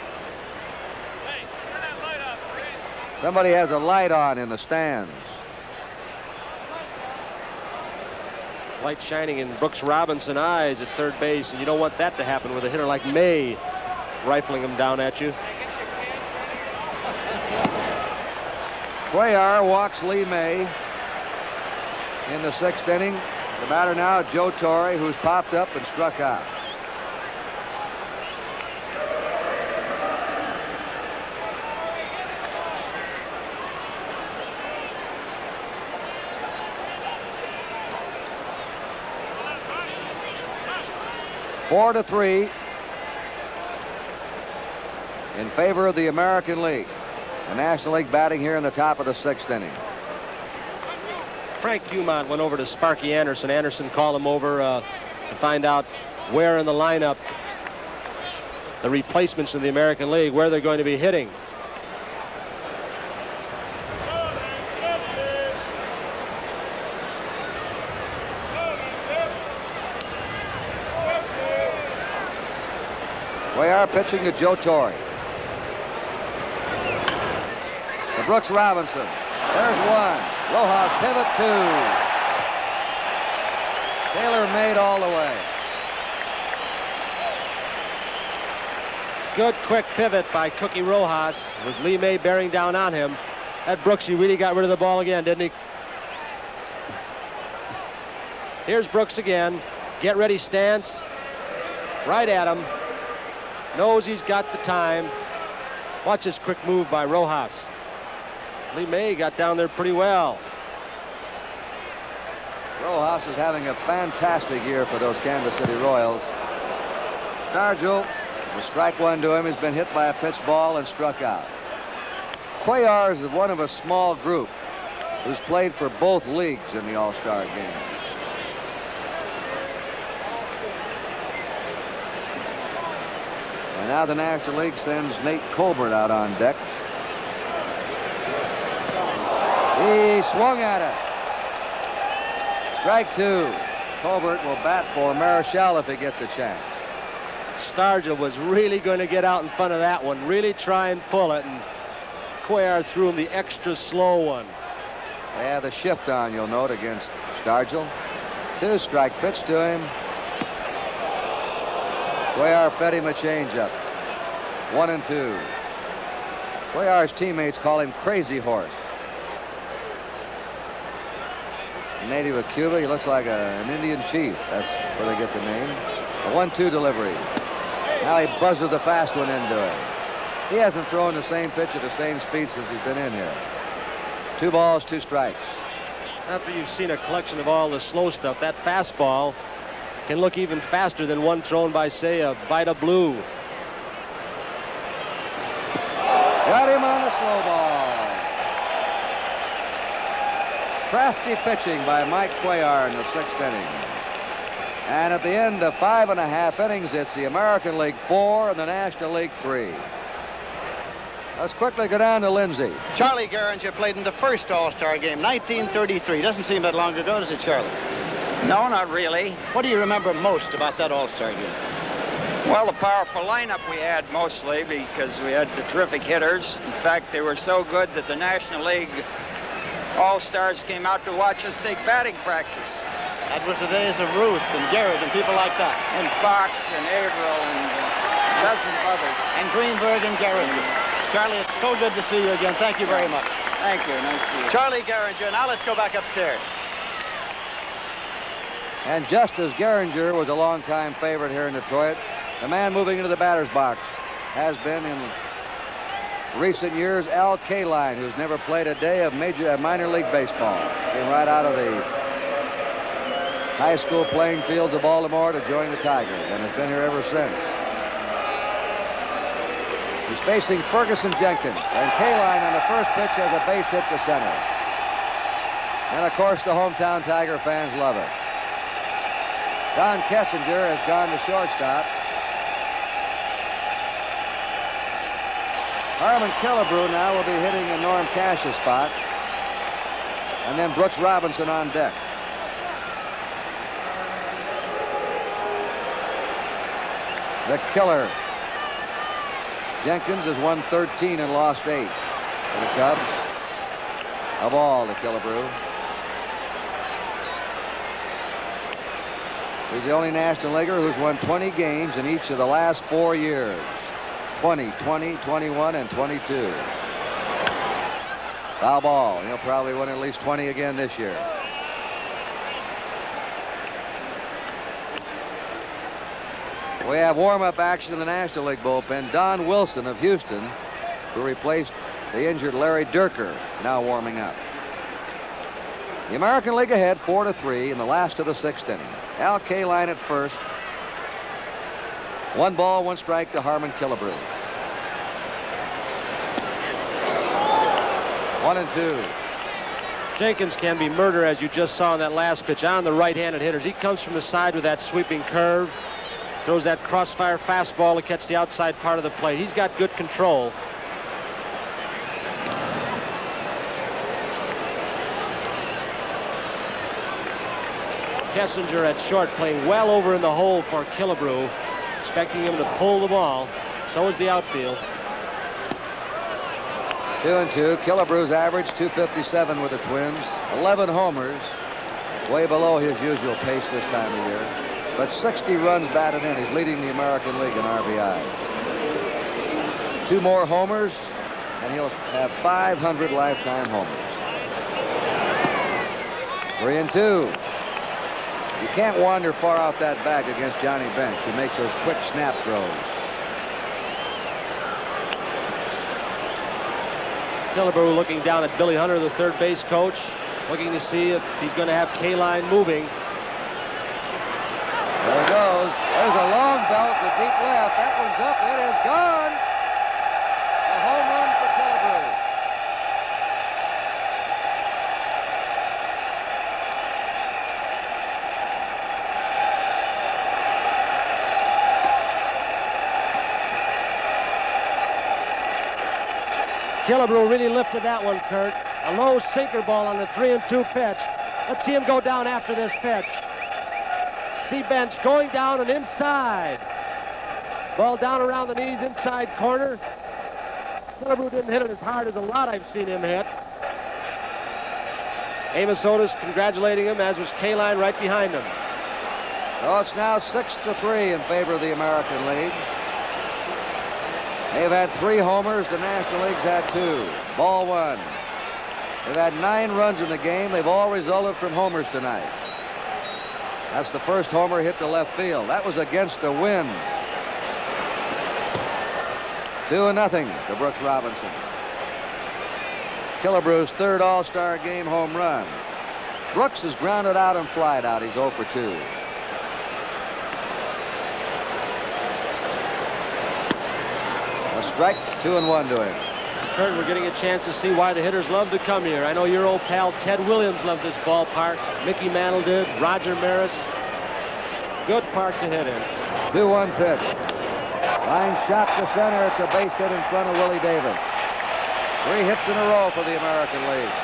Somebody has a light on in the stands. Light shining in Brooks Robinson's eyes at third base, and you don't want that to happen with a hitter like May rifling him down at you. Cuellar walks Lee May in the 6th inning. The batter now, Joe Torre, who's popped up and struck out. Four to 3 in favor of the American League. The National League batting here in the top of the 6th inning. Frank Humont went over to Sparky Anderson. Anderson called him over to find out where in the lineup the replacements in the American League, where they're going to be hitting. Cuellar pitching to Joe Torre. To Brooks Robinson. There's one. Rojas pivot 2. Taylor made all the way. good quick pivot by Cookie Rojas with Lee May bearing down on him. That Brooks, he really got rid of the ball again, didn't he? Here's Brooks again. Get ready stance. Right at him. Knows he's got the time. Watch this quick move by Rojas. Lee May got down there pretty well. Rojas is having a fantastic year for those Kansas City Royals. Stargell will strike one to him. He's been hit by a pitch ball and struck out. Cuellar is one of a small group who's played for both leagues in the All-Star game. And now the National League sends Nate Colbert out on deck. He swung at it. Strike two. Colbert will bat for Marichal if he gets a chance. Stargell was really going to get out in front of that one, really try and pull it, and Cuellar threw him the extra slow one. They had the shift on, you'll note, against Stargell. 2-strike pitch to him. Cuellar fed him a changeup. 1-2. Cuellar's teammates call him Crazy Horse. Native of Cuba, he looks like an Indian chief. That's where they get the name. A 1-2 delivery. Now he buzzes the fast one into it. He hasn't thrown the same pitch at the same speed since he's been in here. 2 balls, 2 strikes. After you've seen a collection of all the slow stuff, that fastball can look even faster than one thrown by, say, a Vita Blue. Got him on the slow ball. Crafty pitching by Mike Cuellar in the 6th inning. And at the end of 5.5 innings, it's the American League 4 and the National League 3. Let's quickly go down to Lindsay. Charlie Gehringer played in the first All-Star game, 1933. Doesn't seem that long ago, does it, Charlie? No, not really. What do you remember most about that All-Star game? Well, the powerful lineup we had mostly because we had the terrific hitters. In fact, they were so good that the National League All-Stars came out to watch us take batting practice. That was the days of Ruth and Garrett and people like that. And Fox and Averill and dozens of others. And Greenberg and Gehringer. Charlie, it's so good to see you again. Thank you very much. Thank you. Nice to see you. Charlie Gehringer. Now let's go back upstairs. And just as Gehringer was a longtime favorite here in Detroit, the man moving into the batter's box has been in recent years Al Kaline, who's never played a day of minor league baseball. Came right out of the high school playing fields of Baltimore to join the Tigers and has been here ever since. He's facing Ferguson Jenkins, and Kaline on the first pitch has a base hit to center. And of course the hometown Tiger fans love it. Don Kessinger has gone to shortstop. Harmon Killebrew now will be hitting in Norm Cash's spot. And then Brooks Robinson on deck. The killer. Jenkins has won 13 and lost 8 for the Cubs. A ball to Killebrew. He's the only National Leaguer who's won 20 games in each of the last 4 years. 20, 20, 21, and 22. Foul ball. He'll probably win at least 20 again this year. We have warm-up action in the National League bullpen. Don Wilson of Houston, who replaced the injured Larry Dierker, now warming up. The American League ahead 4-3 in the last of the 6th inning. Al Kaline at first. 1 ball, 1 strike to Harmon Killebrew. 1-2. Jenkins can be murder, as you just saw in that last pitch, on the right-handed hitters. He comes from the side with that sweeping curve. Throws that crossfire fastball to catch the outside part of the plate. He's got good control. Kessinger at short, playing well over in the hole for Killebrew, expecting him to pull the ball. So is the outfield. 2-2. Killebrew's average 257 with the Twins. 11 homers, way below his usual pace this time of year. But 60 runs batted in. He's leading the American League in RBI. 2 more homers, and he'll have 500 lifetime homers. 3-2. You can't wander far off that back against Johnny Bench, who makes those quick snap throws. Killebrew looking down at Billy Hunter, the third base coach, looking to see if he's going to have K-line moving. There it goes. There's a long belt to deep left. That one's up. It is gone. A home run for Killebrew. Killebrew really lifted that one, Kurt. A low sinker ball on the 3-2 pitch. Let's see him go down after this pitch. See Bench going down and inside. Ball down around the knees, inside corner. Killebrew didn't hit it as hard as a lot I've seen him hit. Amos Otis congratulating him, as was K-Line right behind him. So it's now 6-3 in favor of the American League. They've had 3 homers. The National League's had 2. Ball 1. They've had 9 runs in the game. They've all resulted from homers tonight. That's the first homer hit to left field. That was against the wind. 2-0 to Brooks Robinson. Killebrew's 3rd All-Star game home run. Brooks is grounded out and flied out. He's 0 for 2. A strike, 2-1 to him. Kurt, we're getting a chance to see why the hitters love to come here. I know your old pal Ted Williams loved this ballpark. Mickey Mantle did. Roger Maris. Good park to hit in. 2-1 pitch. Line shot to center. It's a base hit in front of Willie Davis. 3 hits in a row for the American League.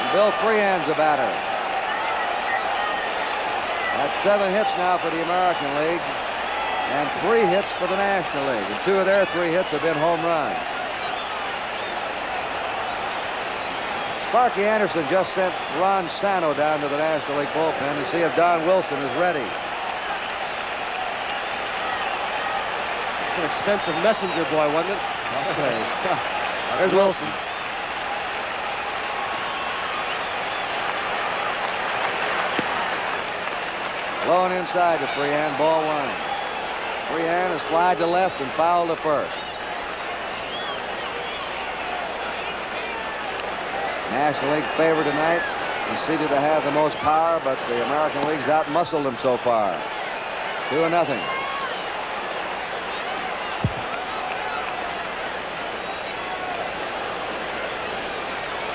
And Bill Freehand's a batter. That's 7 hits now for the American League. And 3 hits for the National League. And 2 of their 3 hits have been home runs. Sparky Anderson just sent Ron Sano down to the National League bullpen to see if Don Wilson is ready. It's an expensive messenger boy, wasn't it? Okay. There's Wilson. Low and inside to Freehand. Ball 1. Freehand is flied to left and fouled to first. National League favorite tonight and seeded to have the most power, but the American League's out-muscled them so far. 2-0.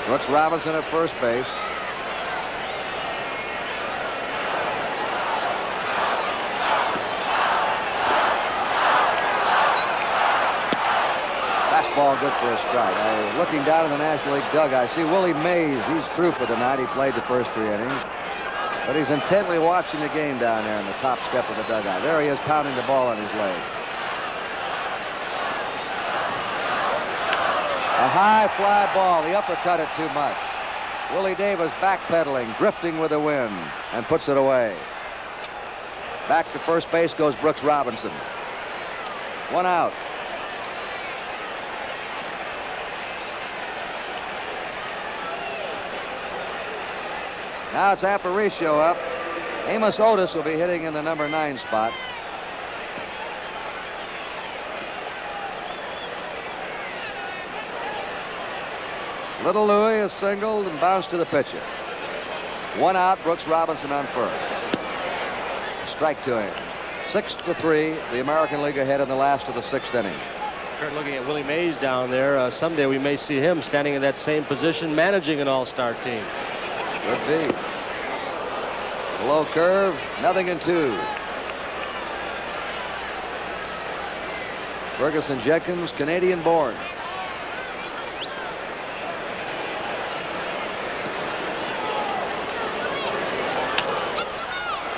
Brooks Robinson at first base. Fastball good for a strike. Looking down in the National League dugout, I see Willie Mays. He's through for the night. He played the first 3 innings. But he's intently watching the game down there in the top step of the dugout. There he is pounding the ball on his leg. A high fly ball. He uppercut it too much. Willie Davis backpedaling, drifting with the wind, and puts it away. Back to first base goes Brooks Robinson. 1 out. Now it's Aparicio up. Amos Otis will be hitting in the number 9 spot. Little Louie is singled and bounced to the pitcher. 1 out, Brooks Robinson on first. Strike to him. 6-3, the American League ahead in the last of the 6th inning. Kurt, looking at Willie Mays down there, someday we may see him standing in that same position, managing an all-star team. Could be. The low curve, 0-2. Ferguson Jenkins, Canadian-born.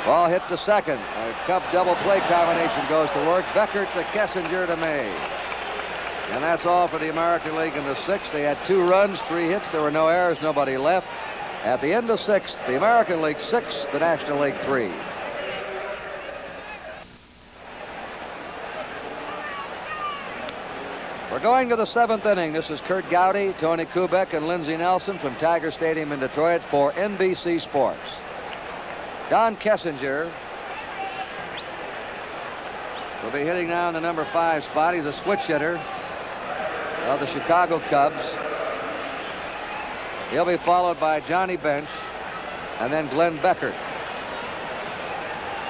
Ball hit to second. A Cub double play combination goes to work. Beckert to Kessinger to May. And that's all for the American League in the 6th. They had 2 runs, 3 hits. There were no errors, nobody left. At the end of 6th, the American League 6, the National League 3. going to the 7th inning. This is Kurt Gowdy, Tony Kubek, and Lindsey Nelson from Tiger Stadium in Detroit for NBC Sports. Don Kessinger will be hitting now in the number 5 spot. He's a switch hitter of the Chicago Cubs. He'll be followed by Johnny Bench and then Glenn Beckert.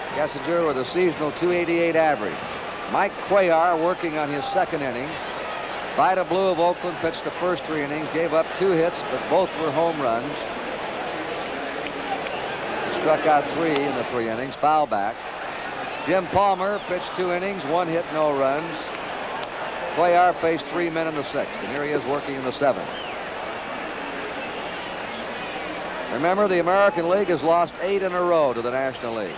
Kessinger with a seasonal .288 average. Mike Cuellar working on his 2nd inning. Vida Blue of Oakland pitched the first 3 innings, gave up 2 hits, but both were home runs. He struck out 3 in the 3 innings, foul back. Jim Palmer pitched 2 innings, 1 hit, no runs. Cuellar faced 3 men in the 6th, and here he is working in the 7th. Remember, the American League has lost 8 in a row to the National League.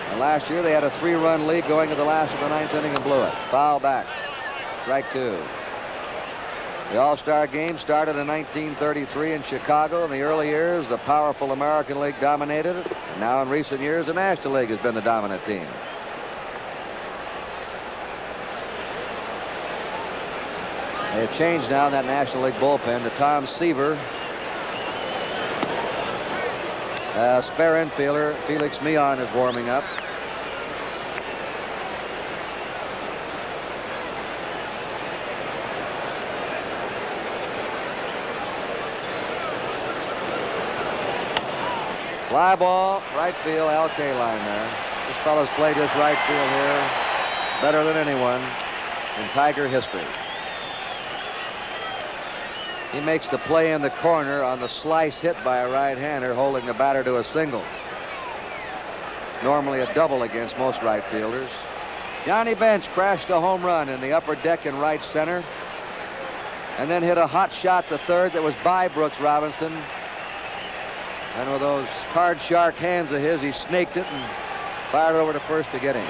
And last year they had a 3-run lead going to the last of the 9th inning and blew it. Foul back. Strike 2. The All-Star game started in 1933 in Chicago. In the early years, the powerful American League dominated it. And now in recent years, the National League has been the dominant team. They've changed now in that National League bullpen to Tom Seaver. Spare infielder Felix Meon is warming up. Fly ball, right field, Al Kaline there. This fellow's played his right field here better than anyone in Tiger history. He makes the play in the corner on the slice hit by a right-hander, holding the batter to a single. Normally a double against most right fielders. Johnny Bench crashed a home run in the upper deck in right center, and then hit a hot shot to third that was by Brooks Robinson. And with those card-shark hands of his, he snaked it and fired over to first to get him.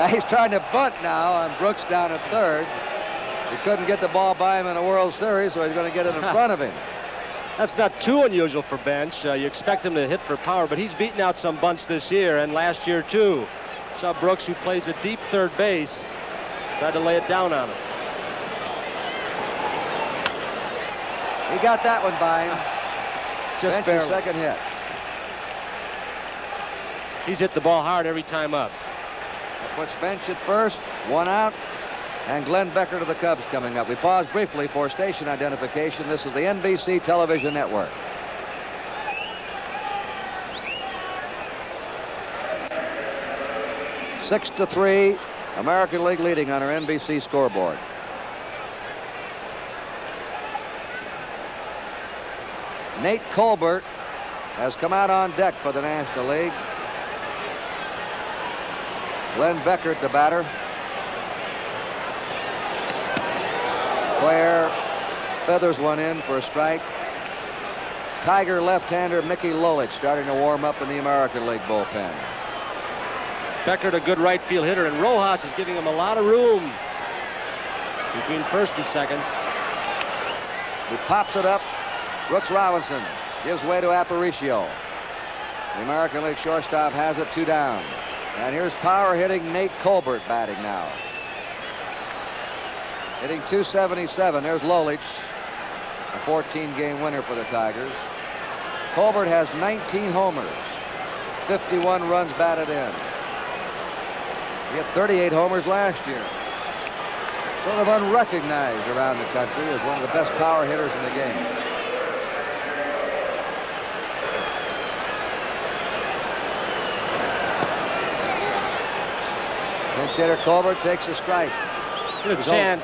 He's trying to bunt now on Brooks down at third. He couldn't get the ball by him in a World Series, so he's going to get it in front of him. That's not too unusual for Bench. You expect him to hit for power, but he's beaten out some bunts this year and last year too. Saw Brooks, who plays a deep third base, tried to lay it down on him. He got that one by him. Just Bench's second hit. He's hit the ball hard every time up. That puts Bench at first, 1 out. And Glenn Beckert of the Cubs coming up. We pause briefly for station identification. This is the NBC Television Network. Six to 3, American League leading on our NBC scoreboard. Nate Colbert has come out on deck for the National League. Glenn Beckert, the batter. Cuellar feathers one in for a strike. Tiger left-hander Mickey Lolich starting to warm up in the American League bullpen. Beckert, a good right field hitter, and Rojas is giving him a lot of room between first and second. He pops it up. Brooks Robinson gives way to Aparicio. The American League shortstop has it 2 down. And here's power-hitting Nate Colbert batting now. Hitting .277. There's Lolich, a 14-game winner for the Tigers. Colbert has 19 homers, 51 runs batted in. He had 38 homers last year. Sort of unrecognized around the country as one of the best power hitters in the game. Pinch hitter Colbert takes a strike. Get a chance.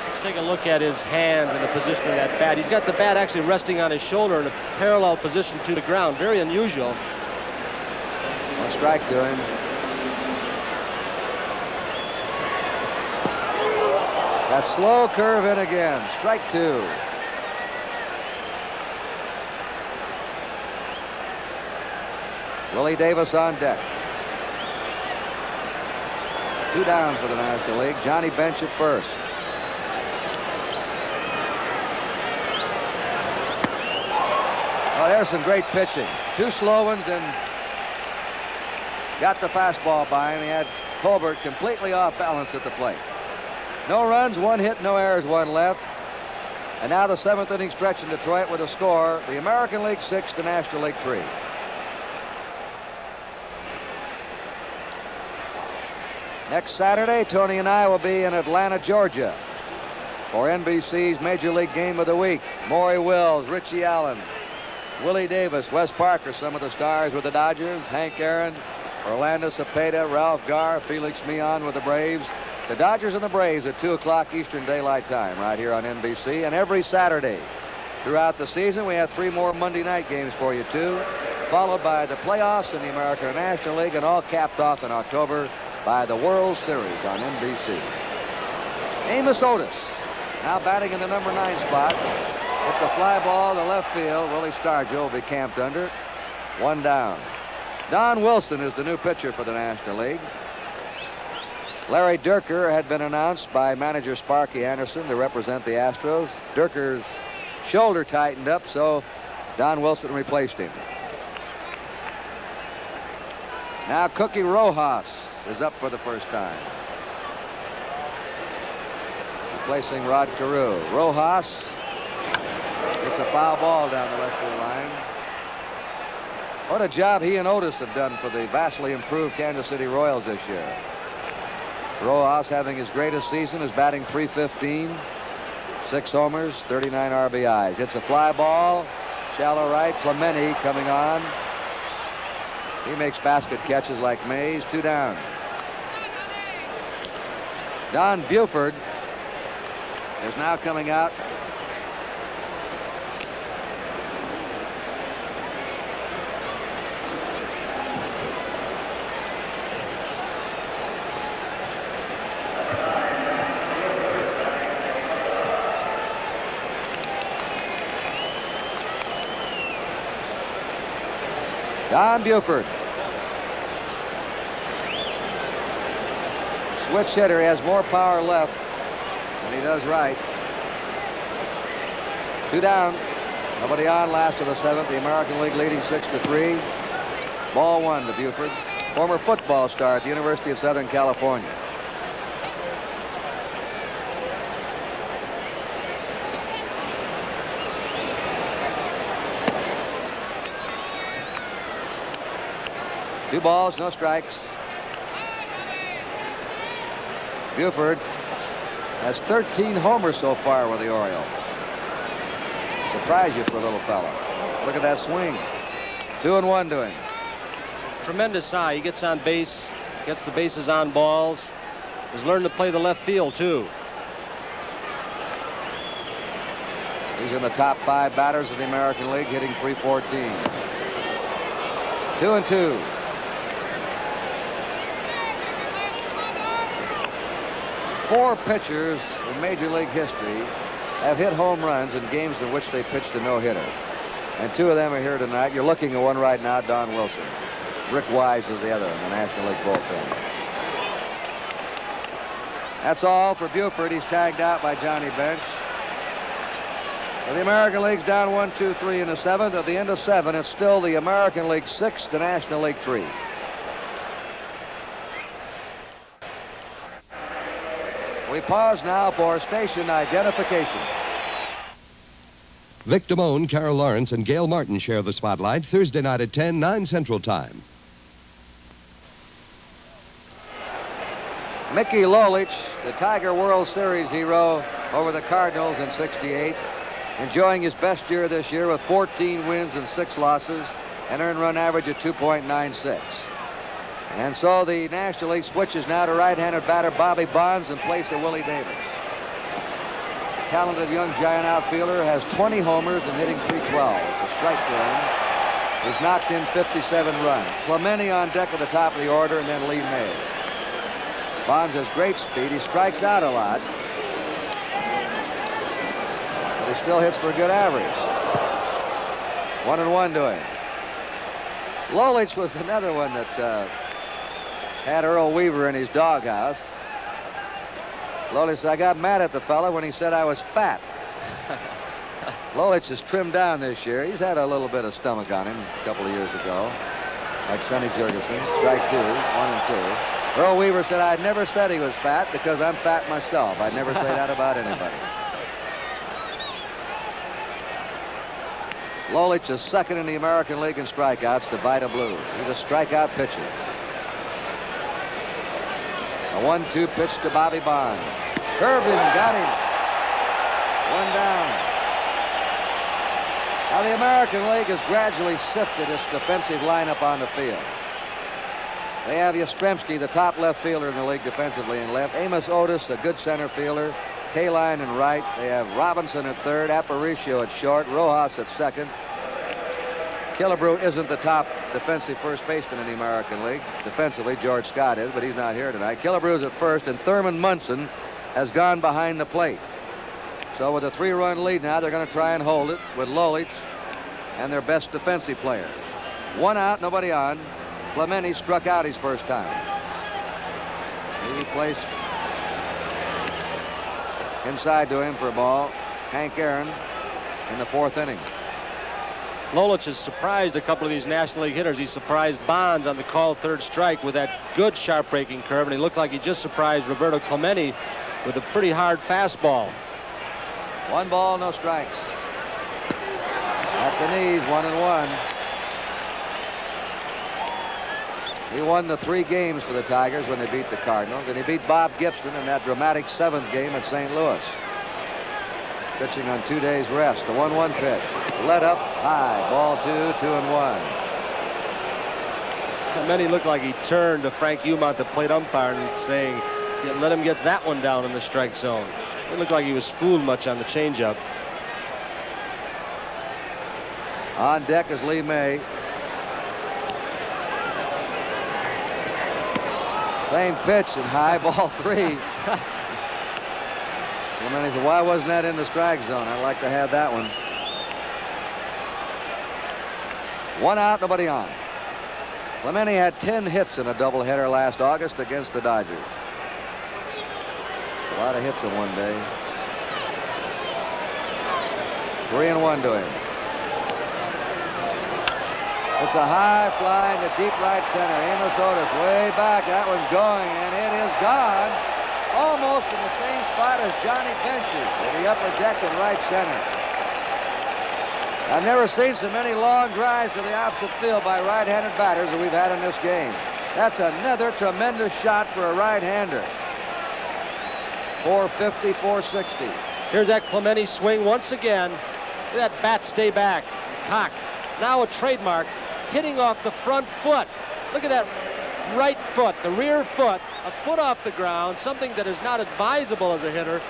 Let's take a look at his hands and the position of that bat. He's got the bat actually resting on his shoulder in a parallel position to the ground. Very unusual. 1 strike to him. That slow curve in again. Strike 2. Willie Davis on deck. 2 down for the National League. Johnny Bench at first. Oh, there's some great pitching. 2 slow ones and got the fastball by him. He had Colbert completely off balance at the plate. No runs, 1 hit, no errors, 1 left. And now the 7th inning stretch in Detroit with a score, the American League 6, the National League 3. Next Saturday, Tony and I will be in Atlanta, Georgia for NBC's Major League Game of the Week. Maury Wills, Richie Allen, Willie Davis, Wes Parker, some of the stars with the Dodgers, Hank Aaron, Orlando Cepeda, Ralph Garr, Felix Mion with the Braves. The Dodgers and the Braves at 2 o'clock Eastern Daylight Time right here on NBC. And every Saturday throughout the season, we have 3 more Monday night games for you, too, followed by the playoffs in the American National League, and all capped off in October by the World Series on NBC. Amos Otis now batting in the number 9 spot. It's a fly ball to left field. Willie Stargell will be camped under. 1 down. Don Wilson is the new pitcher for the National League. Larry Dierker had been announced by manager Sparky Anderson to represent the Astros. Dierker's shoulder tightened up, so Don Wilson replaced him. Now Cookie Rojas is up for the first time, replacing Rod Carew. Rojas gets a foul ball down the left field line. What a job he and Otis have done for the vastly improved Kansas City Royals this year. Rojas having his greatest season, is batting .315, 6 homers, 39 RBIs. Hits a fly ball, shallow right. Clemente coming on. He makes basket catches like Mays. 2 down. Don Buford is now coming out. Don Buford. Switch hitter. He has more power left than he does right. 2 down. Nobody on, last of the 7th. The American League leading 6-3. Ball 1 to Buford. Former football star at the University of Southern California. Two balls, no strikes. Buford has 13 homers so far with the Orioles. Surprise you for a little fella. Look at that swing. 2-1 to him. Tremendous eye. He gets on base, gets the bases on balls. He's learned to play the left field, too. He's in the top 5 batters of the American League, hitting .314. 2-2. Four pitchers in Major League history have hit home runs in games in which they pitched a no-hitter. And 2 of them are here tonight. You're looking at one right now, Don Wilson. Rick Wise is the other in the National League bullpen. That's all for Buford. He's tagged out by Johnny Bench. So the American League's down 1-2-3 in the 7th. At the end of 7, it's still the American League 6, the National League 3. We pause now for station identification. Vic Damone, Carol Lawrence, and Gail Martin share the spotlight Thursday night at 10, 9 Central Time. Mickey Lolich, the Tiger World Series hero over the Cardinals in '68, enjoying his best year this year with 14 wins and 6 losses, an earned run average of 2.96. And so the National League switches now to right-handed batter Bobby Bonds in place of Willie Davis. The talented young giant outfielder has 20 homers and hitting .312. It's a strike to him. He's knocked in 57 runs. Clemente on deck at the top of the order, and then Lee May. Bonds has great speed. He strikes out a lot, but he still hits for a good average. 1-1 to him. Lolich was another one that had Earl Weaver in his doghouse. Lolich said, I got mad at the fella when he said I was fat. Lolich is trimmed down this year. He's had a little bit of stomach on him a couple of years ago, like Sonny Jurgensen. Strike 2, 1-2. Earl Weaver said, "I never said he was fat because I'm fat myself. I'd never say that about anybody." Lolich is second in the American League in strikeouts to Vida Blue. He's a strikeout pitcher. A 1-2 pitch to Bobby Bonds. Curved him, got him. One down. Now the American League has gradually sifted its defensive lineup on the field. They have Yastrzemski, the top left fielder in the league defensively in left. Amos Otis, a good center fielder. Kaline in right. They have Robinson at third. Aparicio at short. Rojas at second. Killebrew isn't the top defensive first baseman in the American League. Defensively, George Scott is, but he's not here tonight. Killebrew's at first, and Thurman Munson has gone behind the plate. So with a 3-run lead now, they're going to try and hold it with Lolich and their best defensive players. One out, nobody on. Clemente struck out his first time. He placed inside to him for a ball. Hank Aaron in the 4th inning. Lolich has surprised a couple of these National League hitters. He surprised Bonds on the called 3rd strike with that good sharp breaking curve, and he looked like he just surprised Roberto Clemente with a pretty hard fastball. 1 ball, no strikes. At the knees, 1-1. He won the 3 games for the Tigers when they beat the Cardinals, and he beat Bob Gibson in that dramatic 7th game at St. Louis. Pitching on 2 days rest. The 1-1 pitch. Let up high. Ball 2, 2-1. Clemente looked like he turned to Frank Umont, the plate umpire, and saying, "Yeah, let him get that one down in the strike zone." It looked like he was fooled much on the changeup. On deck is Lee May. Same pitch and high, ball 3. Clemente said, "Why wasn't that in the strike zone? I'd like to have that one." 1 out, nobody on. Clemente had 10 hits in a doubleheader last August against the Dodgers. A lot of hits in one day. 3-1 to him. It's a high fly into deep right center. Amos Otis way back. That one's going, and it is gone. Almost in the same spot as Johnny Bench's in the upper deck in right center. I've never seen so many long drives to the opposite field by right-handed batters that we've had in this game. That's another tremendous shot for a right-hander. 450, 460. Here's that Clemente swing once again. Look at that bat stay back. Cock. Now a trademark. Hitting off the front foot. Look at that right foot, the rear foot, a foot off the ground, something that is not advisable as a hitter.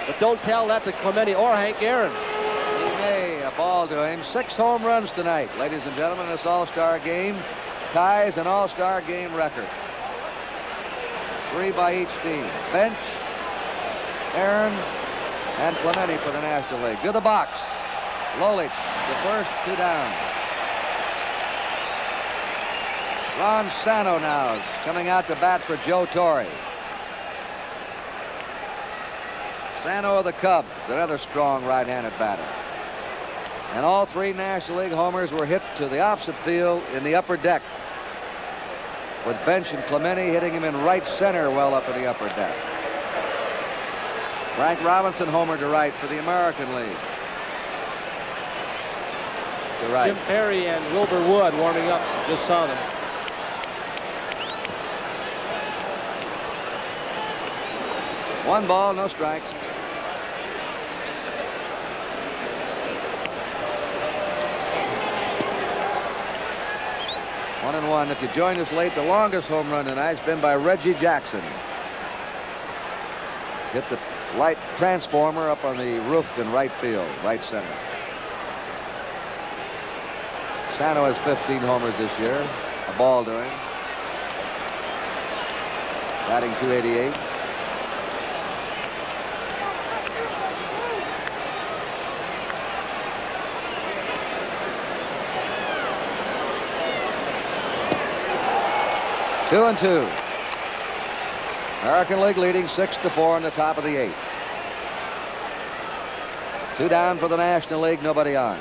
But don't tell that to Clemente or Hank Aaron. He may, a ball to him. 6 home runs tonight, ladies and gentlemen. This All-Star game ties an All-Star game record. 3 by each team. Bench, Aaron, and Clemente for the National League. To the box. Lolich, the first, 2 down. Ron Santo now is coming out to bat for Joe Torre. Santo of the Cubs, another strong right-handed batter. And all 3 National League homers were hit to the opposite field in the upper deck, with Bench and Clemente hitting him in right center well up in the upper deck. Frank Robinson homered to right for the American League. To right. Jim Perry and Wilbur Wood warming up. Just saw them. One ball, no strikes. One and one. If you joined us late, the longest home run tonight's been by Reggie Jackson. Hit the light transformer up on the roof in right field, right center. Santo has 15 homers this year. A ball to him. Batting .288. Two and two. American League leading 6-4 in the top of the 8th. 2 down for the National League, nobody on.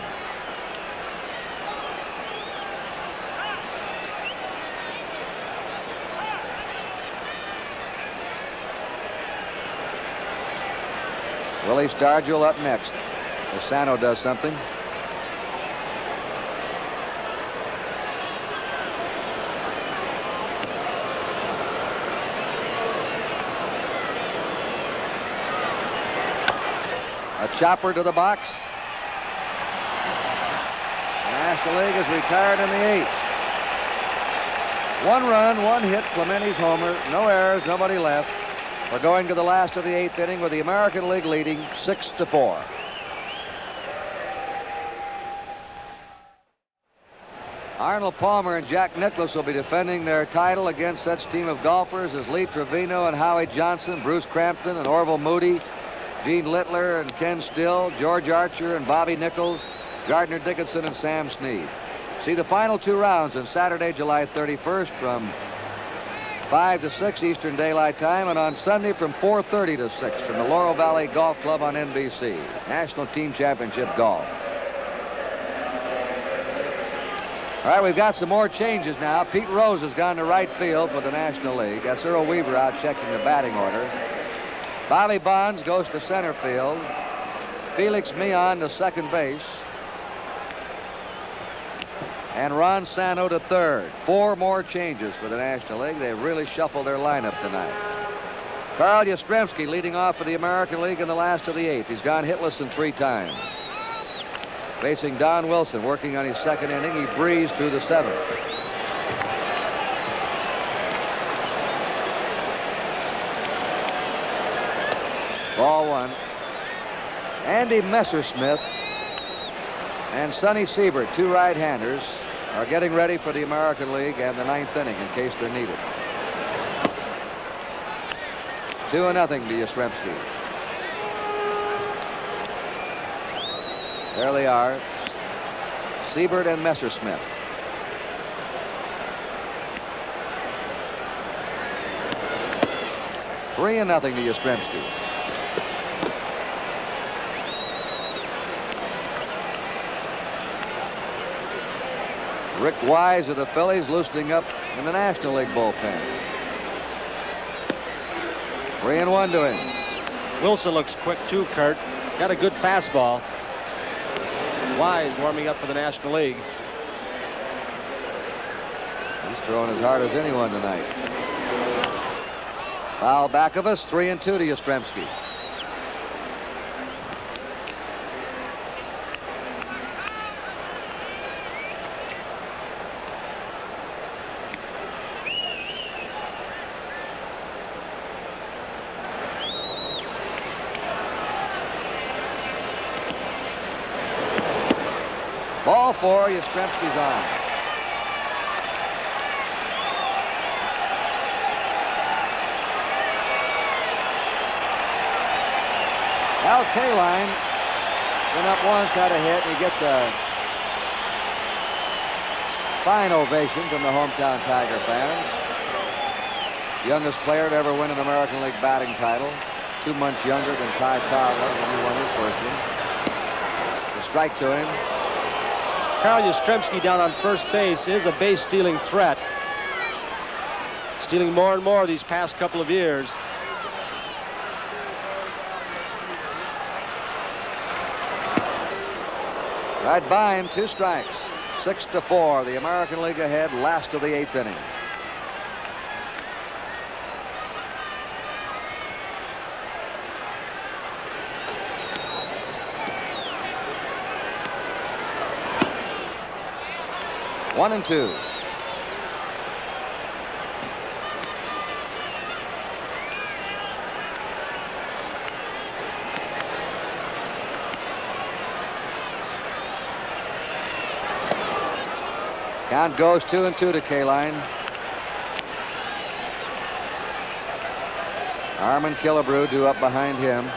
Willie Stargell up next. Sano does something. A chopper to the box. The National League is retired in the 8th. 1 run, 1 hit, Clemente's homer, no errors, nobody left. We're going to the last of the 8th inning with the American League leading 6-4. Arnold Palmer and Jack Nicklaus will be defending their title against such team of golfers as Lee Trevino and Howie Johnson, Bruce Crampton and Orville Moody, Gene Littler and Ken Still, George Archer and Bobby Nichols, Gardner Dickinson and Sam Snead. See the final 2 rounds on Saturday, July 31st from 5 to 6 Eastern Daylight Time, and on Sunday from 4:30 to 6 from the Laurel Valley Golf Club on NBC. National Team Championship Golf. All right, we've got some more changes now. Pete Rose has gone to right field for the National League. That's Earl Weaver out checking the batting order. Bobby Bonds goes to center field. Felix Mion to second base. And Ron Sano to third. 4 more changes for the National League. They've really shuffled their lineup tonight. Carl Yastrzemski leading off for the American League in the last of the 8th. He's gone hitless in 3 times. Facing Don Wilson, working on his 2nd inning. He breezed through the 7th. Ball 1. Andy Messersmith and Sonny Siebert, 2 right-handers, are getting ready for the American League and the 9th inning in case they're needed. 2-0 to Yastrzemski. There they are, Siebert and Messersmith. Three and nothing to Yastrzemski. Rick Wise of the Phillies loosening up in the National League bullpen. 3-1 to him. Wilson looks quick too, Kurt. Got a good fastball. Wise warming up for the National League. He's throwing as hard as anyone tonight. Foul back of us, 3-2 to Yastrzemski. Ball 4, Yastrzemski's on. Al Kaline went up once, had a hit, and he gets a fine ovation from the hometown Tiger fans. Youngest player to ever win an American League batting title. 2 months younger than Ty Cobb was when he won his first one. The strike to him. Carl Yastrzemski down on first base is a base-stealing threat. Stealing more and more these past couple of years. Right by him, 2 strikes. 6-4, the American League ahead, last of the 8th inning. One and 2. Count goes 2-2 to Kaline. Armin Killebrew due up behind him.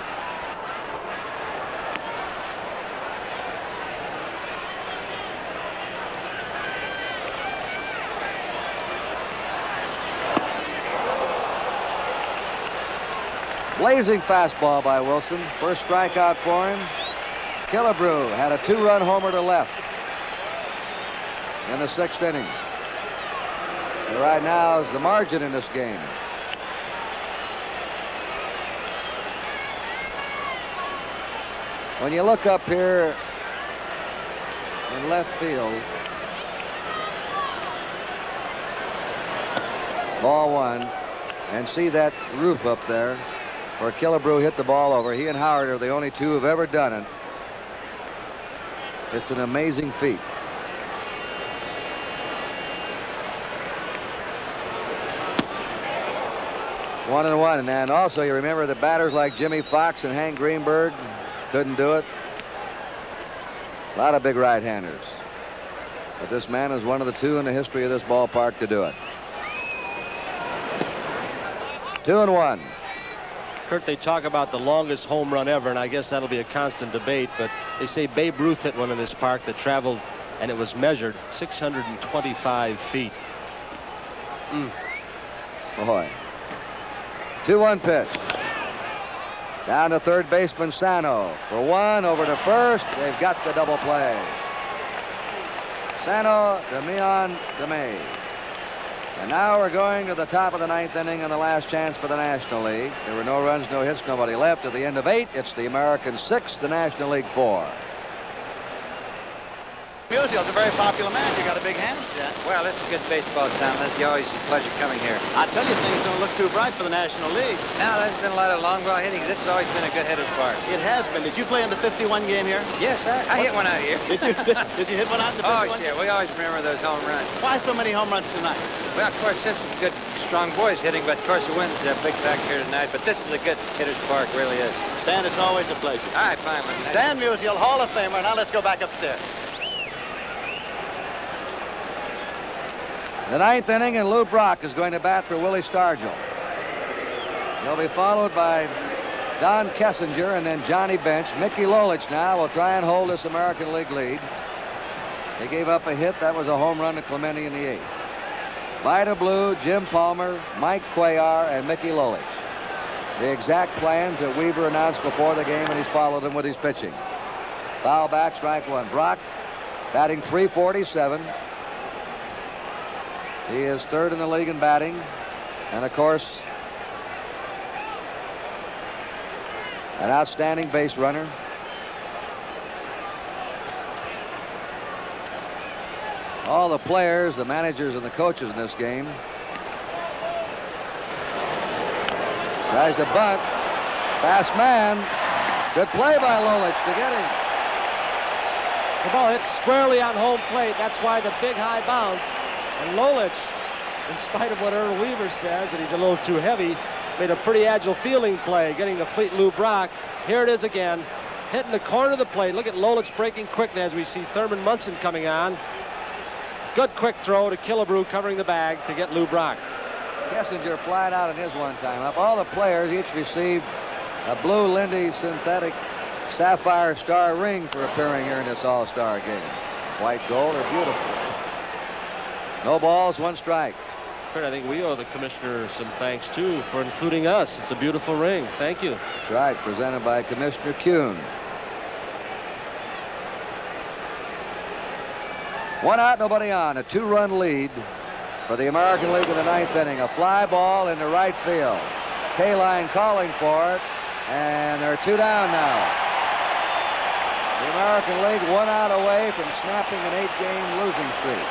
Blazing fastball by Wilson. First strikeout for him. Killebrew had a 2-run homer to left in the 6th inning. And right now is the margin in this game. When you look up here in left field, ball one, and see that roof up there where Killebrew hit the ball over. He and Howard are the only two who've ever done it. It's an amazing feat. One and one. And also you remember the batters like Jimmy Fox and Hank Greenberg couldn't do it. A lot of big right-handers. But this man is one of the two in the history of this ballpark to do it. 2-1. Kurt, they talk about the longest home run ever, and I guess that'll be a constant debate, but they say Babe Ruth hit one in this park that traveled, and it was measured 625 feet. Boy. 2-1 pitch. Down to third baseman Sano. For one, over to first. They've got the double play. Sano, DeMeon, DeMay. And now we're going to the top of the ninth inning and the last chance for the National League. There were no runs, no hits, nobody left. At the end of 8, it's the American 6, the National League 4. Musial's a very popular man. You got a big hand, Jen. Well, this is good baseball, Tom. It's always a pleasure coming here. I tell you, things don't look too bright for the National League. Now, there's been a lot of long ball hitting. This has always been a good hitter's park. It has been. Did you play in the 51 game here? Yes, I hit one out here. Did you hit one out in the 51? Oh, yeah. We always remember those home runs. Why so many home runs tonight? Well, of course, this is good, strong boys hitting, but of course the wind's a big factor here tonight. But this is a good hitter's park, really is. Stan, it's always a pleasure. All right, fine. Stan Musial, Hall of Famer. Now let's go back upstairs. The ninth inning, and Lou Brock is going to bat for Willie Stargell. He'll be followed by Don Kessinger and then Johnny Bench. Mickey Lolich now will try and hold this American League lead. They gave up a hit. That was a home run to Clemente in the 8th. Vida Blue, Jim Palmer, Mike Cuellar, and Mickey Lolich. The exact plans that Weaver announced before the game, and he's followed them with his pitching. Foul back, strike one. Brock batting .347. He is third in the league in batting. And, of course, an outstanding base runner. All the players, the managers, and the coaches in this game. Tries to bunt. Fast man. Good play by Lolich to get him. The ball hit squarely on home plate. That's why the big high bounce. And Lolich, in spite of what Earl Weaver says, that he's a little too heavy, made a pretty agile fielding play, getting the fleet Lou Brock. Here it is again, hitting the corner of the plate. Look at Lolich breaking quickly as we see Thurman Munson coming on. Good quick throw to Killebrew covering the bag to get Lou Brock. Kessinger flied out in his one time up. All the players each received a blue Lindy synthetic sapphire star ring for appearing here in this all-star game. White gold are beautiful. No balls, one strike. Kurt, I think we owe the commissioner some thanks, too, for including us. It's a beautiful ring. Thank you. That's right, presented by Commissioner Kuhn. One out, nobody on. A 2-run lead for the American League in the ninth inning. A fly ball into right field. K-Line calling for it, and they're 2 down now. The American League 1 out away from snapping an 8-game losing streak.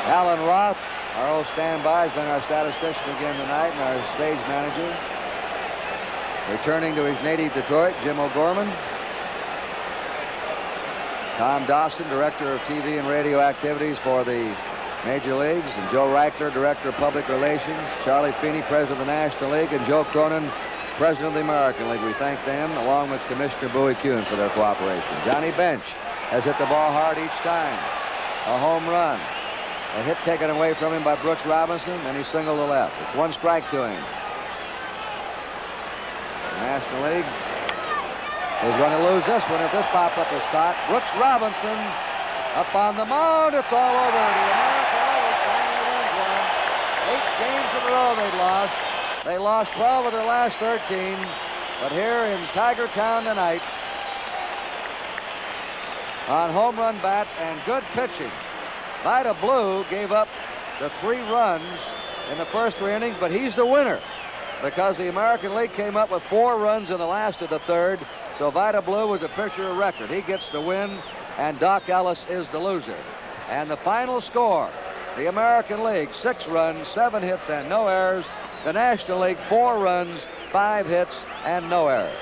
Alan Roth, our old standby, has been our statistician again tonight and our stage manager. Returning to his native Detroit, Jim O'Gorman. Tom Dawson, director of TV and radio activities for the Major Leagues, and Joe Reichler, director of public relations. Charlie Feeney, president of the National League, and Joe Cronin, president of the American League. We thank them, along with Commissioner Bowie Kuhn, for their cooperation. Johnny Bench has hit the ball hard each time. A home run. A hit taken away from him by Brooks Robinson, and he singled to left. It's 1 strike to him. The National League is going to lose this one if this pop-up is caught. Brooks Robinson up on the mound. It's all over. The American League finally wins one. 8 games in a row they'd lost. They lost 12 of their last 13. But here in Tiger Town tonight, on home run bats and good pitching, Vida Blue gave up the 3 runs in the first 3 innings, but he's the winner because the American League came up with 4 runs in the last of the third So Vida Blue was a pitcher of record. He gets the win, and Doc Ellis is the loser. And the final score, the American League, 6 runs, 7 hits, and no errors. The National League, 4 runs, 5 hits, and no errors.